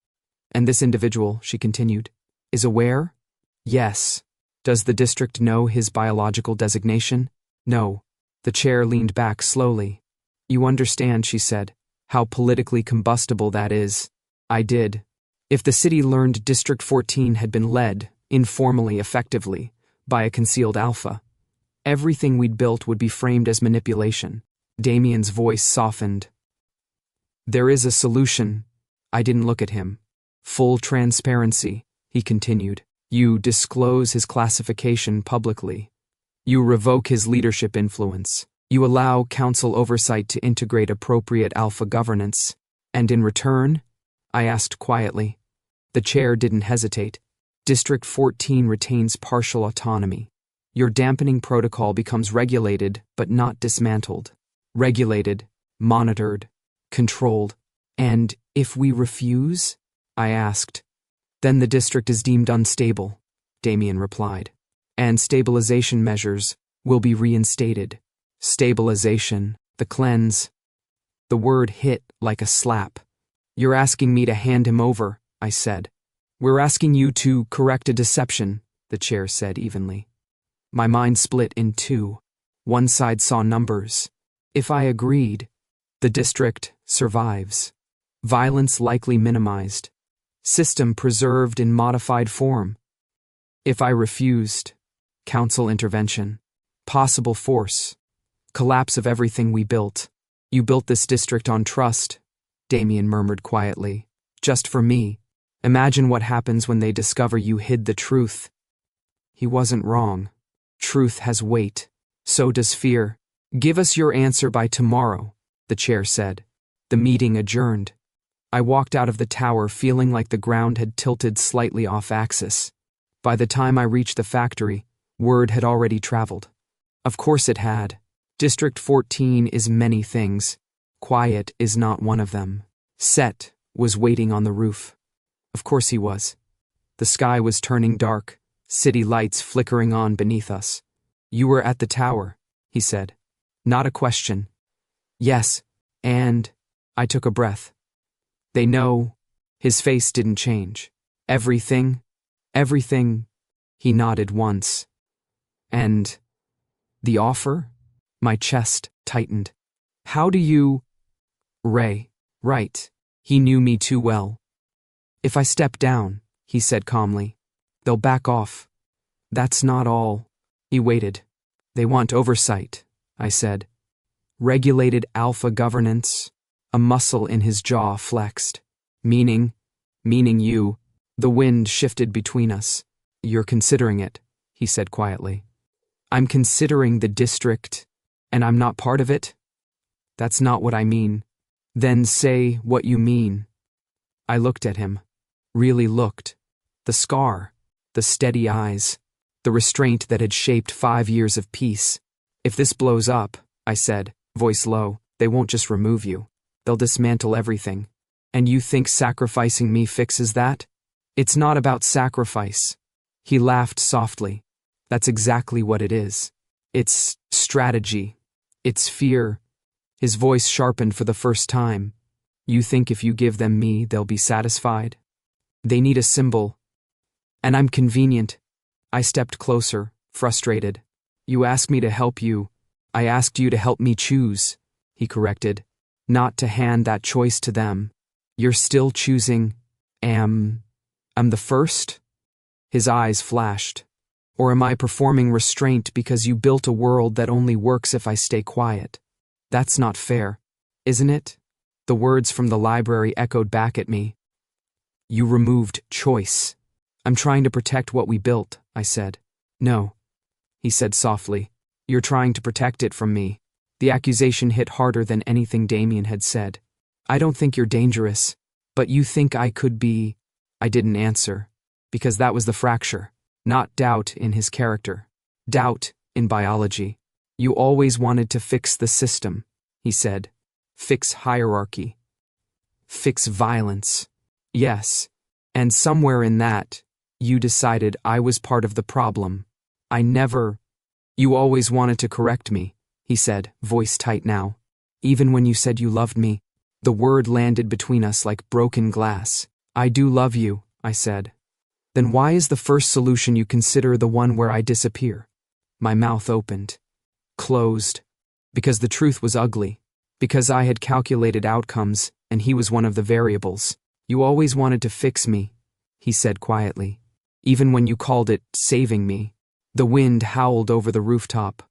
Speaker 1: And this individual, she continued, is aware? Yes. Does the district know his biological designation? No. The chair leaned back slowly. You understand, she said, how politically combustible that is. I did. If the city learned District 14 had been led, informally, effectively, by a concealed alpha, everything we'd built would be framed as manipulation. Damien's voice softened. There is a solution. I didn't look at him. Full transparency, he continued. You disclose his classification publicly. You revoke his leadership influence. You allow council oversight to integrate appropriate alpha governance. And in return? I asked quietly. The chair didn't hesitate. District 14 retains partial autonomy. Your dampening protocol becomes regulated, but not dismantled. Regulated, monitored, controlled. And if we refuse? I asked. Then the district is deemed unstable, Damien replied. And stabilization measures will be reinstated. Stabilization, the cleanse. The word hit like a slap. You're asking me to hand him over, I said. We're asking you to correct a deception, the chair said evenly. My mind split in two. One side saw numbers. If I agreed, the district survives. Violence likely minimized. System preserved in modified form. If I refused, council intervention. Possible force. Collapse of everything we built. You built this district on trust, Damien murmured quietly. Just for me. Imagine what happens when they discover you hid the truth. He wasn't wrong. Truth has weight. So does fear. Give us your answer by tomorrow, the chair said. The meeting adjourned. I walked out of the tower feeling like the ground had tilted slightly off axis. By the time I reached the factory, word had already traveled. Of course it had. District 14 is many things. Quiet is not one of them. Set was waiting on the roof. Of course he was. The sky was turning dark, city lights flickering on beneath us. You were at the tower, he said. Not a question. Yes, and I took a breath. They know. His face didn't change. Everything. He nodded once. And the offer? My chest tightened. How do you... Ray. Right. He knew me too well. If I step down, he said calmly, they'll back off. That's not all. He waited. They want oversight, I said. Regulated alpha governance. A muscle in his jaw flexed. Meaning you. The wind shifted between us. You're considering it, he said quietly. I'm considering the district, and I'm not part of it? That's not what I mean. Then say what you mean. I looked at him. Really looked. The scar, the steady eyes, the restraint that had shaped 5 years of peace. If this blows up, I said, voice low, they won't just remove you. They'll dismantle everything. And you think sacrificing me fixes that? It's not about sacrifice. He laughed softly. That's exactly what it is. It's strategy. It's fear. His voice sharpened for the first time. You think if you give them me, they'll be satisfied? They need a symbol. And I'm convenient. I stepped closer, frustrated. You asked me to help you. I asked you to help me choose, he corrected. Not to hand that choice to them. You're still choosing. I'm the first? His eyes flashed. Or am I performing restraint because you built a world that only works if I stay quiet? That's not fair, isn't it? The words from the library echoed back at me. You removed choice. I'm trying to protect what we built, I said. No, he said softly. You're trying to protect it from me. The accusation hit harder than anything Damien had said. I don't think you're dangerous, but you think I could be... I didn't answer, because that was the fracture. Not doubt in his character. Doubt in biology. You always wanted to fix the system, he said. Fix hierarchy. Fix violence. Yes. And somewhere in that, you decided I was part of the problem. I never... You always wanted to correct me, he said, voice tight now. Even when you said you loved me, the word landed between us like broken glass. I do love you, I said. Then why is the first solution you consider the one where I disappear? My mouth opened. Closed. Because the truth was ugly. Because I had calculated outcomes, and he was one of the variables. You always wanted to fix me, he said quietly. Even when you called it saving me. The wind howled over the rooftop.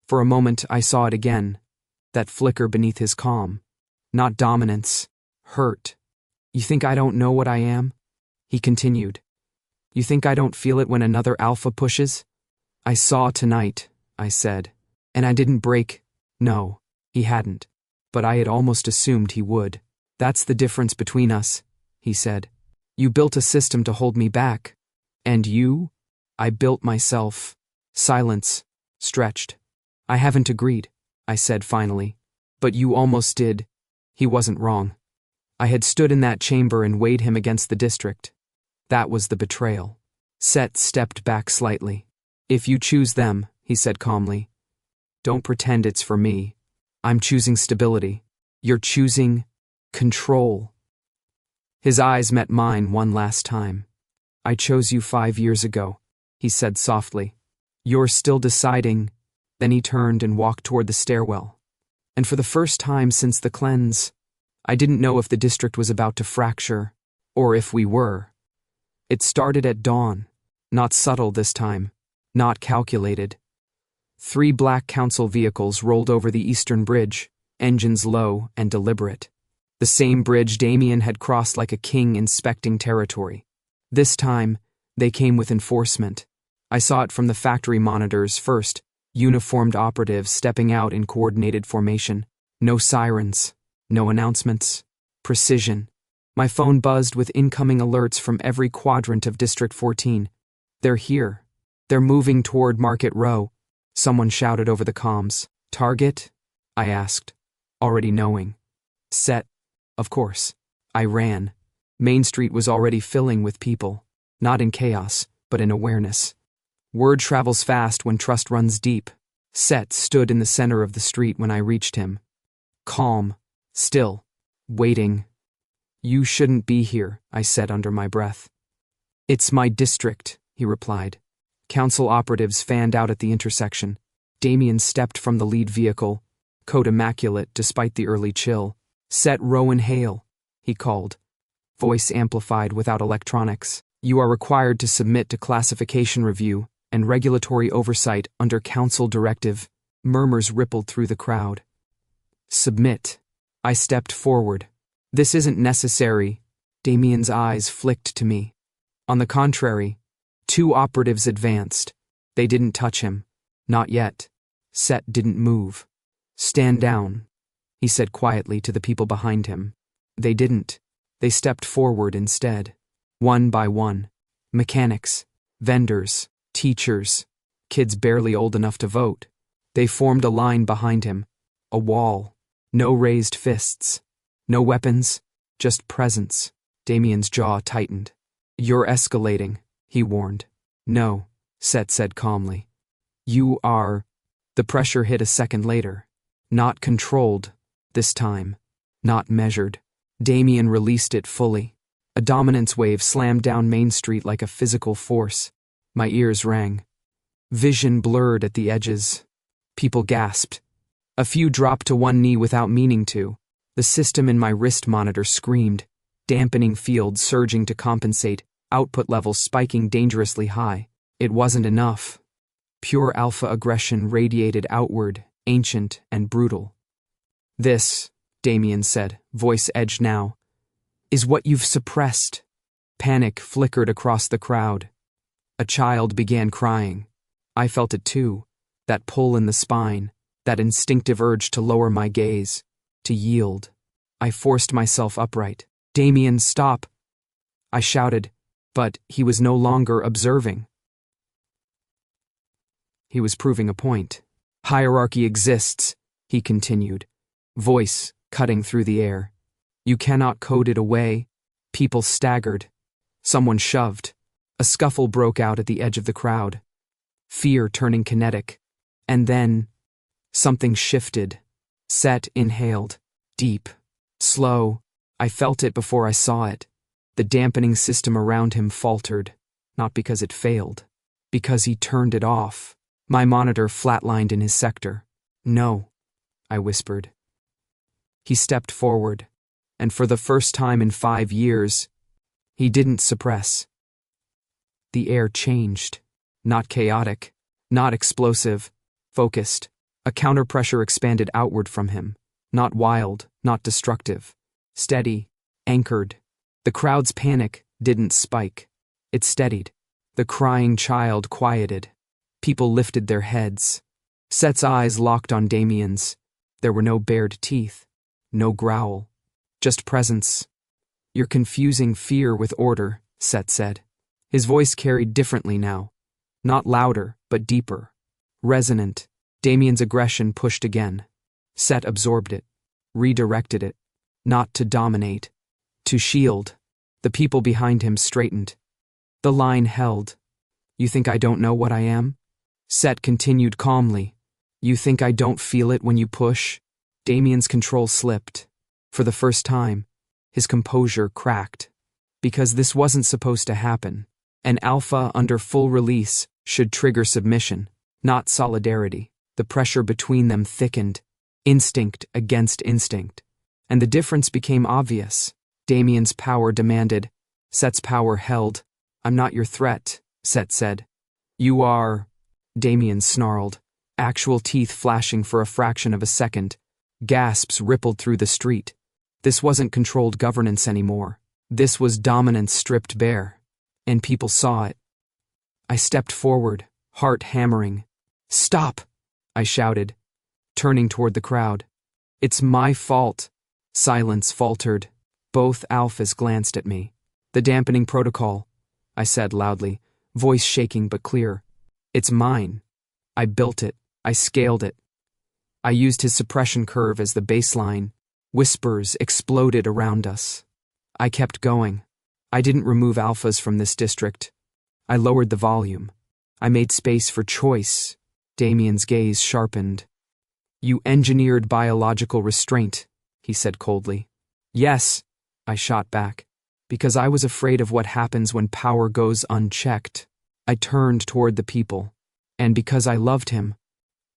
Speaker 1: For a moment I saw it again. That flicker beneath his calm. Not dominance. Hurt. You think I don't know what I am? He continued. You think I don't feel it when another alpha pushes? I saw tonight, I said. And I didn't break. No, he hadn't. But I had almost assumed he would. That's the difference between us, he said. You built a system to hold me back. And you? I built myself. Silence. Stretched. I haven't agreed, I said finally. But you almost did. He wasn't wrong. I had stood in that chamber and weighed him against the district. That was the betrayal. Set stepped back slightly. If you choose them, he said calmly. Don't pretend it's for me. I'm choosing stability. You're choosing control. His eyes met mine one last time. I chose you 5 years ago, he said softly. You're still deciding. Then he turned and walked toward the stairwell. And for the first time since the cleanse, I didn't know if the district was about to fracture, or if we were. It started at dawn, not subtle this time, not calculated. 3 black council vehicles rolled over the eastern bridge, engines low and deliberate. The same bridge Damien had crossed like a king inspecting territory. This time, they came with enforcement. I saw it from the factory monitors first, uniformed operatives stepping out in coordinated formation. No sirens, no announcements. Precision. My phone buzzed with incoming alerts from every quadrant of District 14. They're here. They're moving toward Market Row. Someone shouted over the comms. Target? I asked, already knowing. Set. Of course. I ran. Main Street was already filling with people. Not in chaos, but in awareness. Word travels fast when trust runs deep. Set stood in the center of the street when I reached him. Calm. Still. Waiting. You shouldn't be here, I said under my breath. It's my district, he replied. Council operatives fanned out at the intersection. Damien stepped from the lead vehicle, coat immaculate despite the early chill. Set Rowan Hale, he called. Voice amplified without electronics. You are required to submit to classification review and regulatory oversight under council directive. Murmurs rippled through the crowd. Submit. I stepped forward. This isn't necessary. Damien's eyes flicked to me. On the contrary, 2 operatives advanced. They didn't touch him. Not yet. Set didn't move. Stand down, he said quietly to the people behind him. They didn't. They stepped forward instead. One by one. Mechanics, vendors, teachers, kids barely old enough to vote. They formed a line behind him. A wall. No raised fists. No weapons. Just presence. Damien's jaw tightened. You're escalating, he warned. No, Set said calmly. You are. The pressure hit a second later. Not controlled, this time. Not measured. Damien released it fully. A dominance wave slammed down Main Street like a physical force. My ears rang. Vision blurred at the edges. People gasped. A few dropped to one knee without meaning to. The system in my wrist monitor screamed, dampening field surging to compensate, output levels spiking dangerously high. It wasn't enough. Pure alpha aggression radiated outward, ancient and brutal. This, Damien said, voice edged now, is what you've suppressed. Panic flickered across the crowd. A child began crying. I felt it too, that pull in the spine, that instinctive urge to lower my gaze, to yield. I forced myself upright. Damien, stop! I shouted, but he was no longer observing. He was proving a point. Hierarchy exists, he continued, voice cutting through the air. You cannot code it away. People staggered. Someone shoved. A scuffle broke out at the edge of the crowd. Fear turning kinetic. And then, something shifted. Set inhaled. Deep. Slow. I felt it before I saw it. The dampening system around him faltered. Not because it failed. Because he turned it off. My monitor flatlined in his sector. No, I whispered. He stepped forward, and for the first time in 5 years, he didn't suppress. The air changed. Not chaotic, not explosive, focused. A counterpressure expanded outward from him. Not wild, not destructive. Steady, anchored. The crowd's panic didn't spike. It steadied. The crying child quieted. People lifted their heads. Set's eyes locked on Damien's. There were no bared teeth. No growl. Just presence. You're confusing fear with order, Set said. His voice carried differently now. Not louder, but deeper. Resonant. Damien's aggression pushed again. Set absorbed it. Redirected it. Not to dominate. To shield. The people behind him straightened. The line held. You think I don't know what I am? Set continued calmly. You think I don't feel it when you push? Damien's control slipped. For the first time, his composure cracked. Because this wasn't supposed to happen. An alpha under full release should trigger submission, not solidarity. The pressure between them thickened. Instinct against instinct. And the difference became obvious. Damien's power demanded. Set's power held. I'm not your threat, Set said. You are... Damien snarled, actual teeth flashing for a fraction of a second. Gasps rippled through the street. This wasn't controlled governance anymore. This was dominance stripped bare. And people saw it. I stepped forward, heart hammering. Stop! I shouted, turning toward the crowd. It's my fault. Silence faltered. Both alphas glanced at me. The dampening protocol, I said loudly, voice shaking but clear. It's mine. I built it. I scaled it. I used his suppression curve as the baseline. Whispers exploded around us. I kept going. I didn't remove alphas from this district. I lowered the volume. I made space for choice. Damien's gaze sharpened. You engineered biological restraint, he said coldly. Yes, I shot back. Because I was afraid of what happens when power goes unchecked. I turned toward the people, and because I loved him,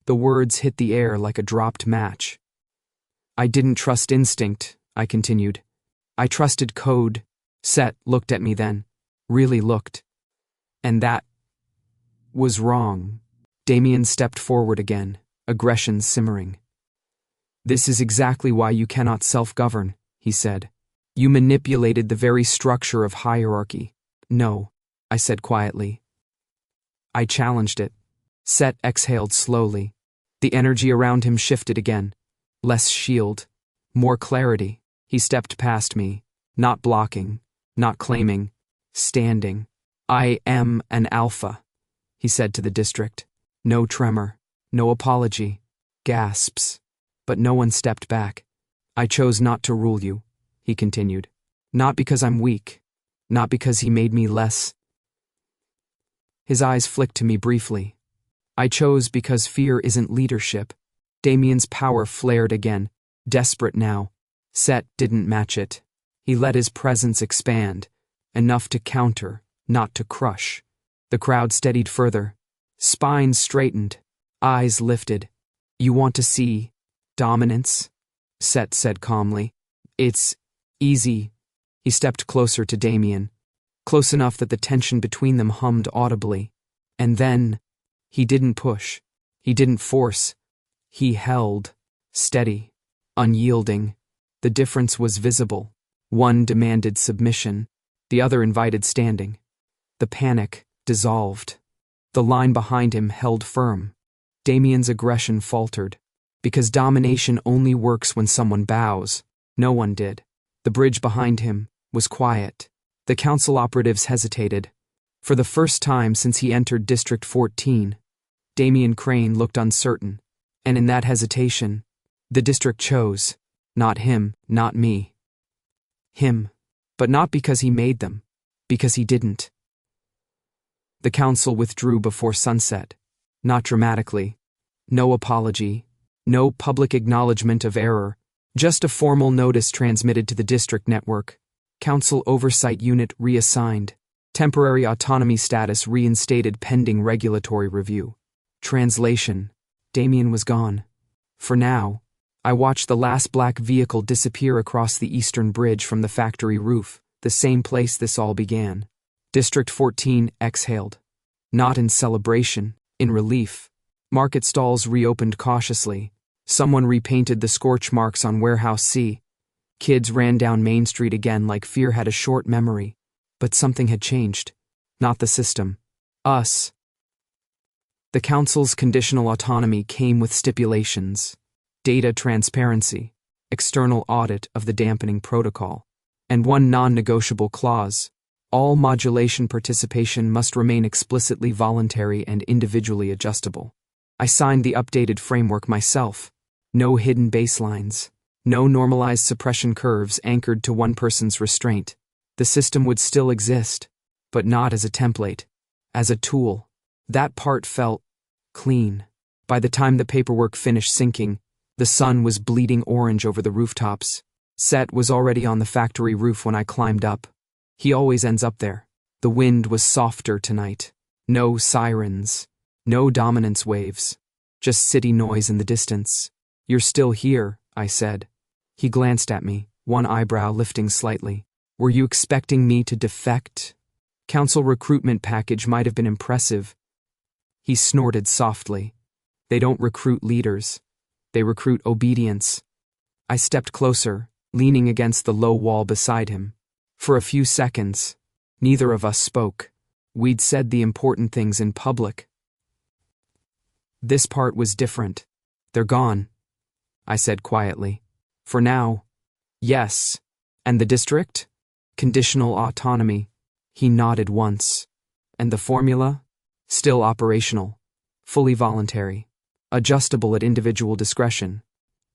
Speaker 1: the words hit the air like a dropped match. I didn't trust instinct, I continued. I trusted code. Set looked at me then, really looked. And that was wrong. Damien stepped forward again, aggression simmering. This is exactly why you cannot self-govern, he said. You manipulated the very structure of hierarchy. No, I said quietly. I challenged it. Set exhaled slowly. The energy around him shifted again. Less shield. More clarity. He stepped past me. Not blocking. Not claiming. Standing. I am an alpha, he said to the district. No tremor. No apology. Gasps. But no one stepped back. I chose not to rule you, he continued. Not because I'm weak. Not because he made me less. His eyes flicked to me briefly. I chose because fear isn't leadership. Damien's power flared again, desperate now. Set didn't match it. He let his presence expand, enough to counter, not to crush. The crowd steadied further. Spines straightened, eyes lifted. You want to see dominance? Set said calmly. It's easy. He stepped closer to Damien. Close enough that the tension between them hummed audibly. And then, he didn't push. He didn't force. He held, steady, unyielding. The difference was visible. One demanded submission. The other invited standing. The panic dissolved. The line behind him held firm. Damien's aggression faltered. Because domination only works when someone bows. No one did. The bridge behind him was quiet. The council operatives hesitated. For the first time since he entered District 14, Damian Crane looked uncertain, and in that hesitation, the district chose, not him, not me. Him. But not because he made them, because he didn't. The council withdrew before sunset, not dramatically. No apology, no public acknowledgement of error, just a formal notice transmitted to the district network. Council Oversight Unit reassigned. Temporary autonomy status reinstated pending regulatory review. Translation. Damien was gone. For now. I watched the last black vehicle disappear across the eastern bridge from the factory roof, the same place this all began. District 14 exhaled. Not in celebration, in relief. Market stalls reopened cautiously. Someone repainted the scorch marks on Warehouse C. Kids ran down Main Street again like fear had a short memory. But something had changed. Not the system. Us. The council's conditional autonomy came with stipulations. Data transparency, external audit of the dampening protocol, and one non-negotiable clause. All modulation participation must remain explicitly voluntary and individually adjustable. I signed the updated framework myself. No hidden baselines. No normalized suppression curves anchored to one person's restraint. The system would still exist, but not as a template, as a tool. That part felt clean. By the time the paperwork finished sinking, the sun was bleeding orange over the rooftops. Seth was already on the factory roof when I climbed up. He always ends up there. The wind was softer tonight. No sirens. No dominance waves. Just city noise in the distance. You're still here, I said. He glanced at me, one eyebrow lifting slightly. Were you expecting me to defect? Council recruitment package might have been impressive. He snorted softly. They don't recruit leaders. They recruit obedience. I stepped closer, leaning against the low wall beside him. For a few seconds, neither of us spoke. We'd said the important things in public. This part was different. They're gone, I said quietly. For now. Yes. And the district? Conditional autonomy. He nodded once. And the formula? Still operational. Fully voluntary. Adjustable at individual discretion.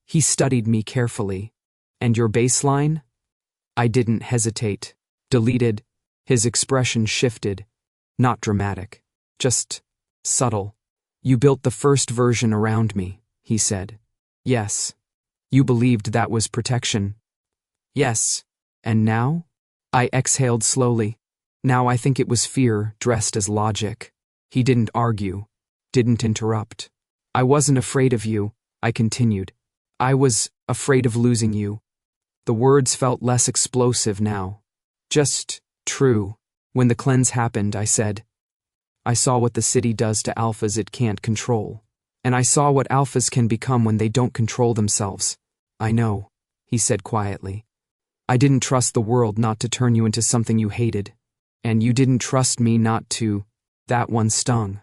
Speaker 1: He studied me carefully. And your baseline? I didn't hesitate. Deleted. His expression shifted. Not dramatic. Just subtle. You built the first version around me, he said. Yes. You believed that was protection. Yes. And now? I exhaled slowly. Now I think it was fear dressed as logic. He didn't argue. Didn't interrupt. I wasn't afraid of you, I continued. I was afraid of losing you. The words felt less explosive now. Just true. When the cleanse happened, I said, I saw what the city does to alphas it can't control. And I saw what alphas can become when they don't control themselves. I know, he said quietly. I didn't trust the world not to turn you into something you hated. And you didn't trust me not to. That one stung.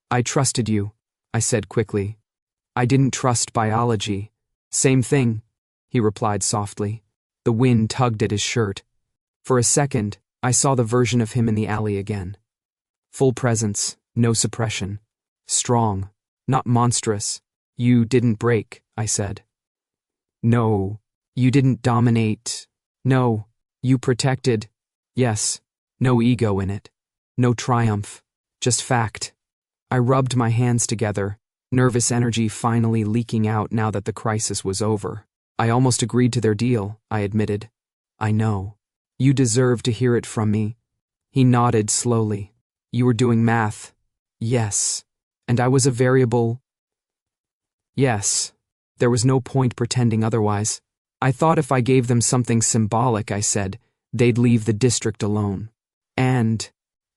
Speaker 1: I trusted you, I said quickly. I didn't trust biology. Same thing, he replied softly. The wind tugged at his shirt. For a second, I saw the version of him in the alley again. Full presence, no suppression. Strong, not monstrous. You didn't break, I said. No, you didn't dominate. No, you protected. Yes, no ego in it. No triumph, just fact. I rubbed my hands together, nervous energy finally leaking out now that the crisis was over. I almost agreed to their deal, I admitted. I know. You deserve to hear it from me. He nodded slowly. You were doing math. Yes. And I was a variable. Yes. There was no point pretending otherwise. I thought if I gave them something symbolic, I said, they'd leave the district alone. And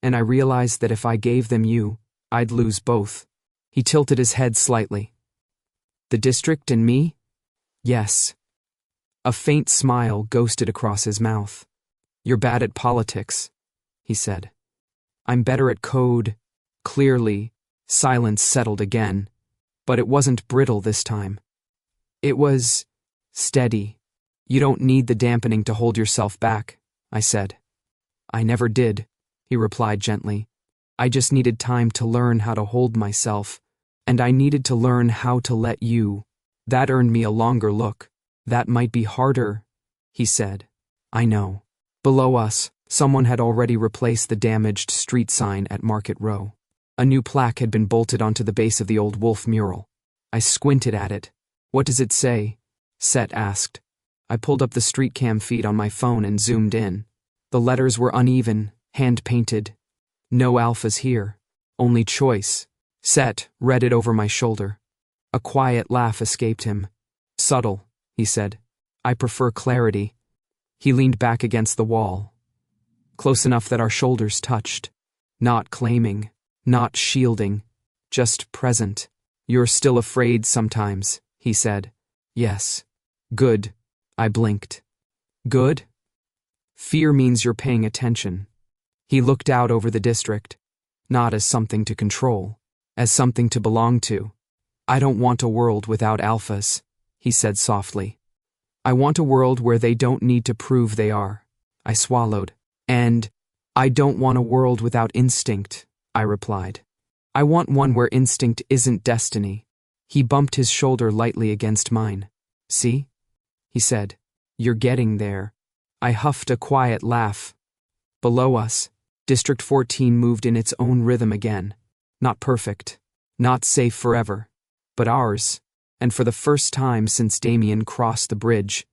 Speaker 1: I realized that if I gave them you, I'd lose both. He tilted his head slightly. The district and me? Yes. A faint smile ghosted across his mouth. You're bad at politics, he said. I'm better at code. Clearly, silence settled again, but it wasn't brittle this time. It was steady. You don't need the dampening to hold yourself back, I said. I never did, he replied gently. I just needed time to learn how to hold myself, And I needed to learn how to let you. That earned me a longer look. That might be harder, he said. I know. Below us, someone had already replaced the damaged street sign at Market Row. A new plaque had been bolted onto the base of the old wolf mural. I squinted at it. What does it say? Set asked. I pulled up the street cam feed on my phone and zoomed in. The letters were uneven, hand-painted. No alphas here. Only choice. Set read it over my shoulder. A quiet laugh escaped him. Subtle, he said. I prefer clarity. He leaned back against the wall. Close enough that our shoulders touched. Not claiming, not shielding, just present. You're still afraid sometimes, he said. Yes. Good. I blinked. Good? Fear means you're paying attention. He looked out over the district, not as something to control, as something to belong to. I don't want a world without alphas, he said softly. I want a world where they don't need to prove they are. I swallowed. And I don't want a world without instinct, I replied. I want one where instinct isn't destiny. He bumped his shoulder lightly against mine. See? He said. You're getting there. I huffed a quiet laugh. Below us, District 14 moved in its own rhythm again. Not perfect. Not safe forever. But ours. And for the first time since Damien crossed the bridge,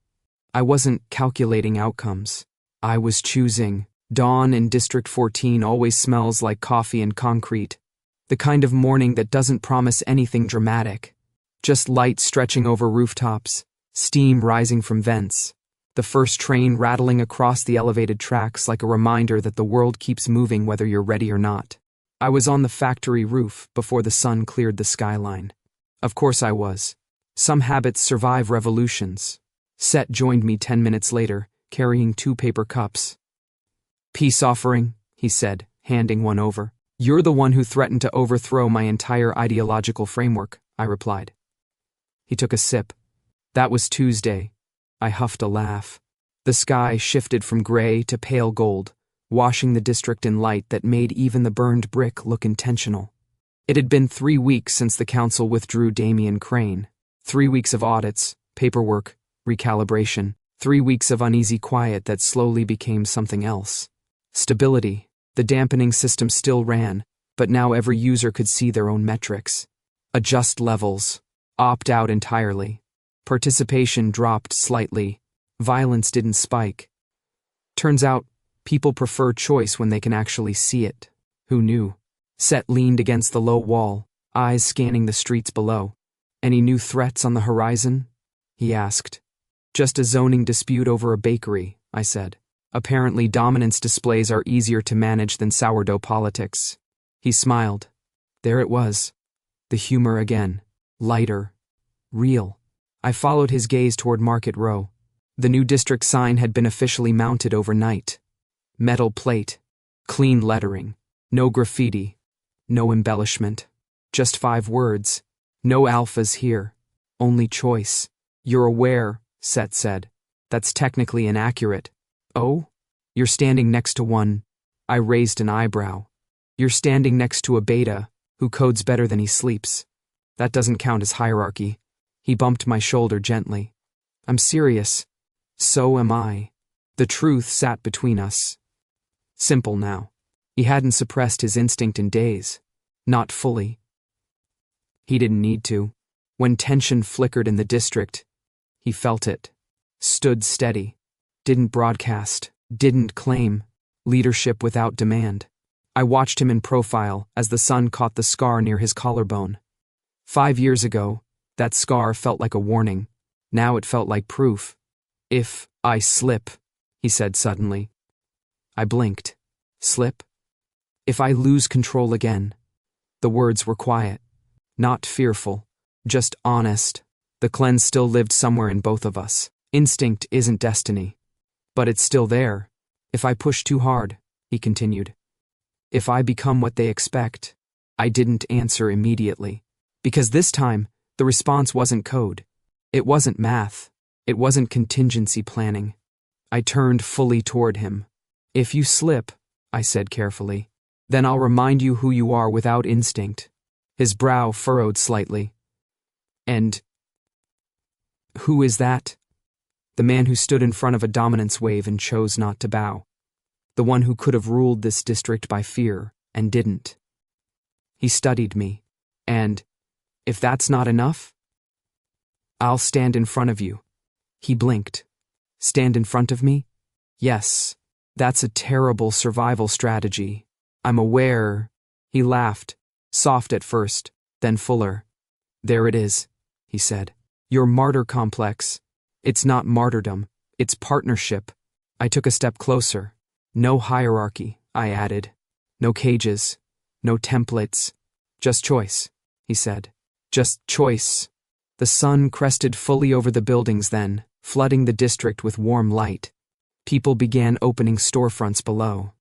Speaker 1: I wasn't calculating outcomes. I was choosing. Dawn in District 14 always smells like coffee and concrete. The kind of morning that doesn't promise anything dramatic. Just light stretching over rooftops, steam rising from vents, the first train rattling across the elevated tracks like a reminder that the world keeps moving whether you're ready or not. I was on the factory roof before the sun cleared the skyline. Of course I was. Some habits survive revolutions. Set joined me 10 minutes later, carrying 2 paper cups. Peace offering, he said, handing one over. You're the one who threatened to overthrow my entire ideological framework, I replied. He took a sip. That was Tuesday. I huffed a laugh. The sky shifted from gray to pale gold, washing the district in light that made even the burned brick look intentional. It had been 3 weeks since the council withdrew Damien Crane. 3 weeks of audits, paperwork, recalibration. 3 weeks of uneasy quiet that slowly became something else. Stability. The dampening system still ran, but now every user could see their own metrics. Adjust levels. Opt out entirely. Participation dropped slightly. Violence didn't spike. Turns out, people prefer choice when they can actually see it. Who knew? Set leaned against the low wall, eyes scanning the streets below. Any new threats on the horizon? He asked. Just a zoning dispute over a bakery, I said. Apparently dominance displays are easier to manage than sourdough politics. He smiled. There it was. The humor again. Lighter. Real. I followed his gaze toward Market Row. The new district sign had been officially mounted overnight. Metal plate. Clean lettering. No graffiti. No embellishment. Just 5 words. No alphas here. Only choice. You're aware, Set said. That's technically inaccurate. Oh? You're standing next to one. I raised an eyebrow. You're standing next to a beta who codes better than he sleeps. That doesn't count as hierarchy. He bumped my shoulder gently. I'm serious. So am I. The truth sat between us. Simple now. He hadn't suppressed his instinct in days. Not fully. He didn't need to. When tension flickered in the district, he felt it. Stood steady. Didn't broadcast. Didn't claim. Leadership without demand. I watched him in profile as the sun caught the scar near his collarbone. 5 years ago, that scar felt like a warning. Now it felt like proof. If I slip, he said suddenly. I blinked. Slip? If I lose control again. The words were quiet. Not fearful. Just honest. The cleanse still lived somewhere in both of us. Instinct isn't destiny. But it's still there. If I push too hard, he continued. If I become what they expect. I didn't answer immediately. Because this time, the response wasn't code. It wasn't math. It wasn't contingency planning. I turned fully toward him. If you slip, I said carefully, then I'll remind you who you are without instinct. His brow furrowed slightly. And who is that? The man who stood in front of a dominance wave and chose not to bow. The one who could have ruled this district by fear and didn't. He studied me. And, if that's not enough, I'll stand in front of you. He blinked. Stand in front of me? Yes. That's a terrible survival strategy. I'm aware. He laughed, soft at first, then fuller. There it is, he said. Your martyr complex. It's not martyrdom, it's partnership. I took a step closer. No hierarchy, I added. No cages. No templates. Just choice, he said. Just choice. The sun crested fully over the buildings then, flooding the district with warm light. People began opening storefronts below.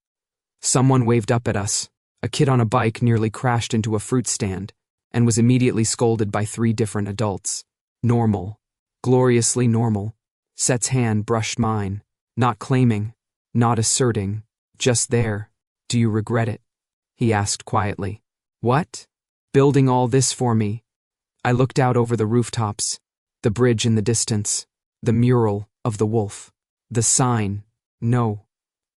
Speaker 1: Someone waved up at us. A kid on a bike nearly crashed into a fruit stand and was immediately scolded by 3 different adults. Normal. Gloriously normal. Set's hand brushed mine. Not claiming. Not asserting. Just there. Do you regret it? He asked quietly. What? Building all this for me. I looked out over the rooftops. The bridge in the distance. The mural of the wolf. The sign. No.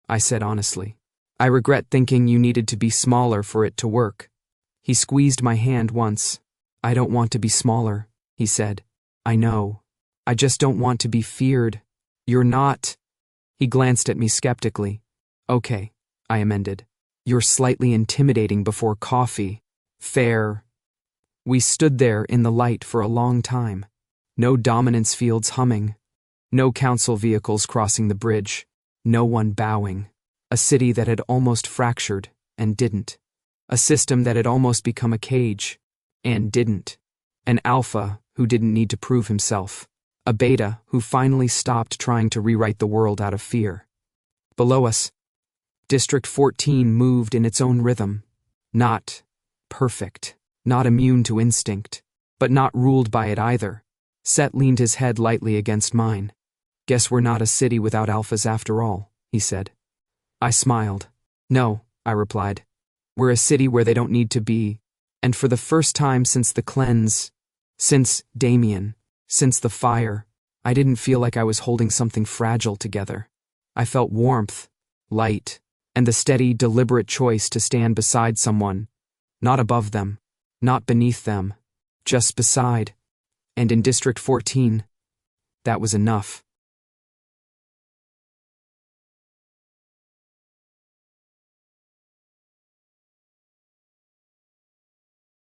Speaker 1: I said honestly. I regret thinking you needed to be smaller for it to work. He squeezed my hand once. I don't want to be smaller, he said. I know. I just don't want to be feared. You're not. He glanced at me skeptically. Okay, I amended. You're slightly intimidating before coffee. Fair. We stood there in the light for a long time. No dominance fields humming. No council vehicles crossing the bridge. No one bowing. A city that had almost fractured and didn't. A system that had almost become a cage and didn't. An alpha who didn't need to prove himself. A beta who finally stopped trying to rewrite the world out of fear. Below us, District 14 moved in its own rhythm. Not perfect, not immune to instinct, but not ruled by it either. Set leaned his head lightly against mine. Guess we're not a city without alphas after all, he said. I smiled. No, I replied. We're a city where they don't need to be, and for the first time since the cleanse, since Damien, since the fire, I didn't feel like I was holding something fragile together. I felt warmth, light, and the steady, deliberate choice to stand beside someone, not above them, not beneath them, just beside. And in District 14, that was enough.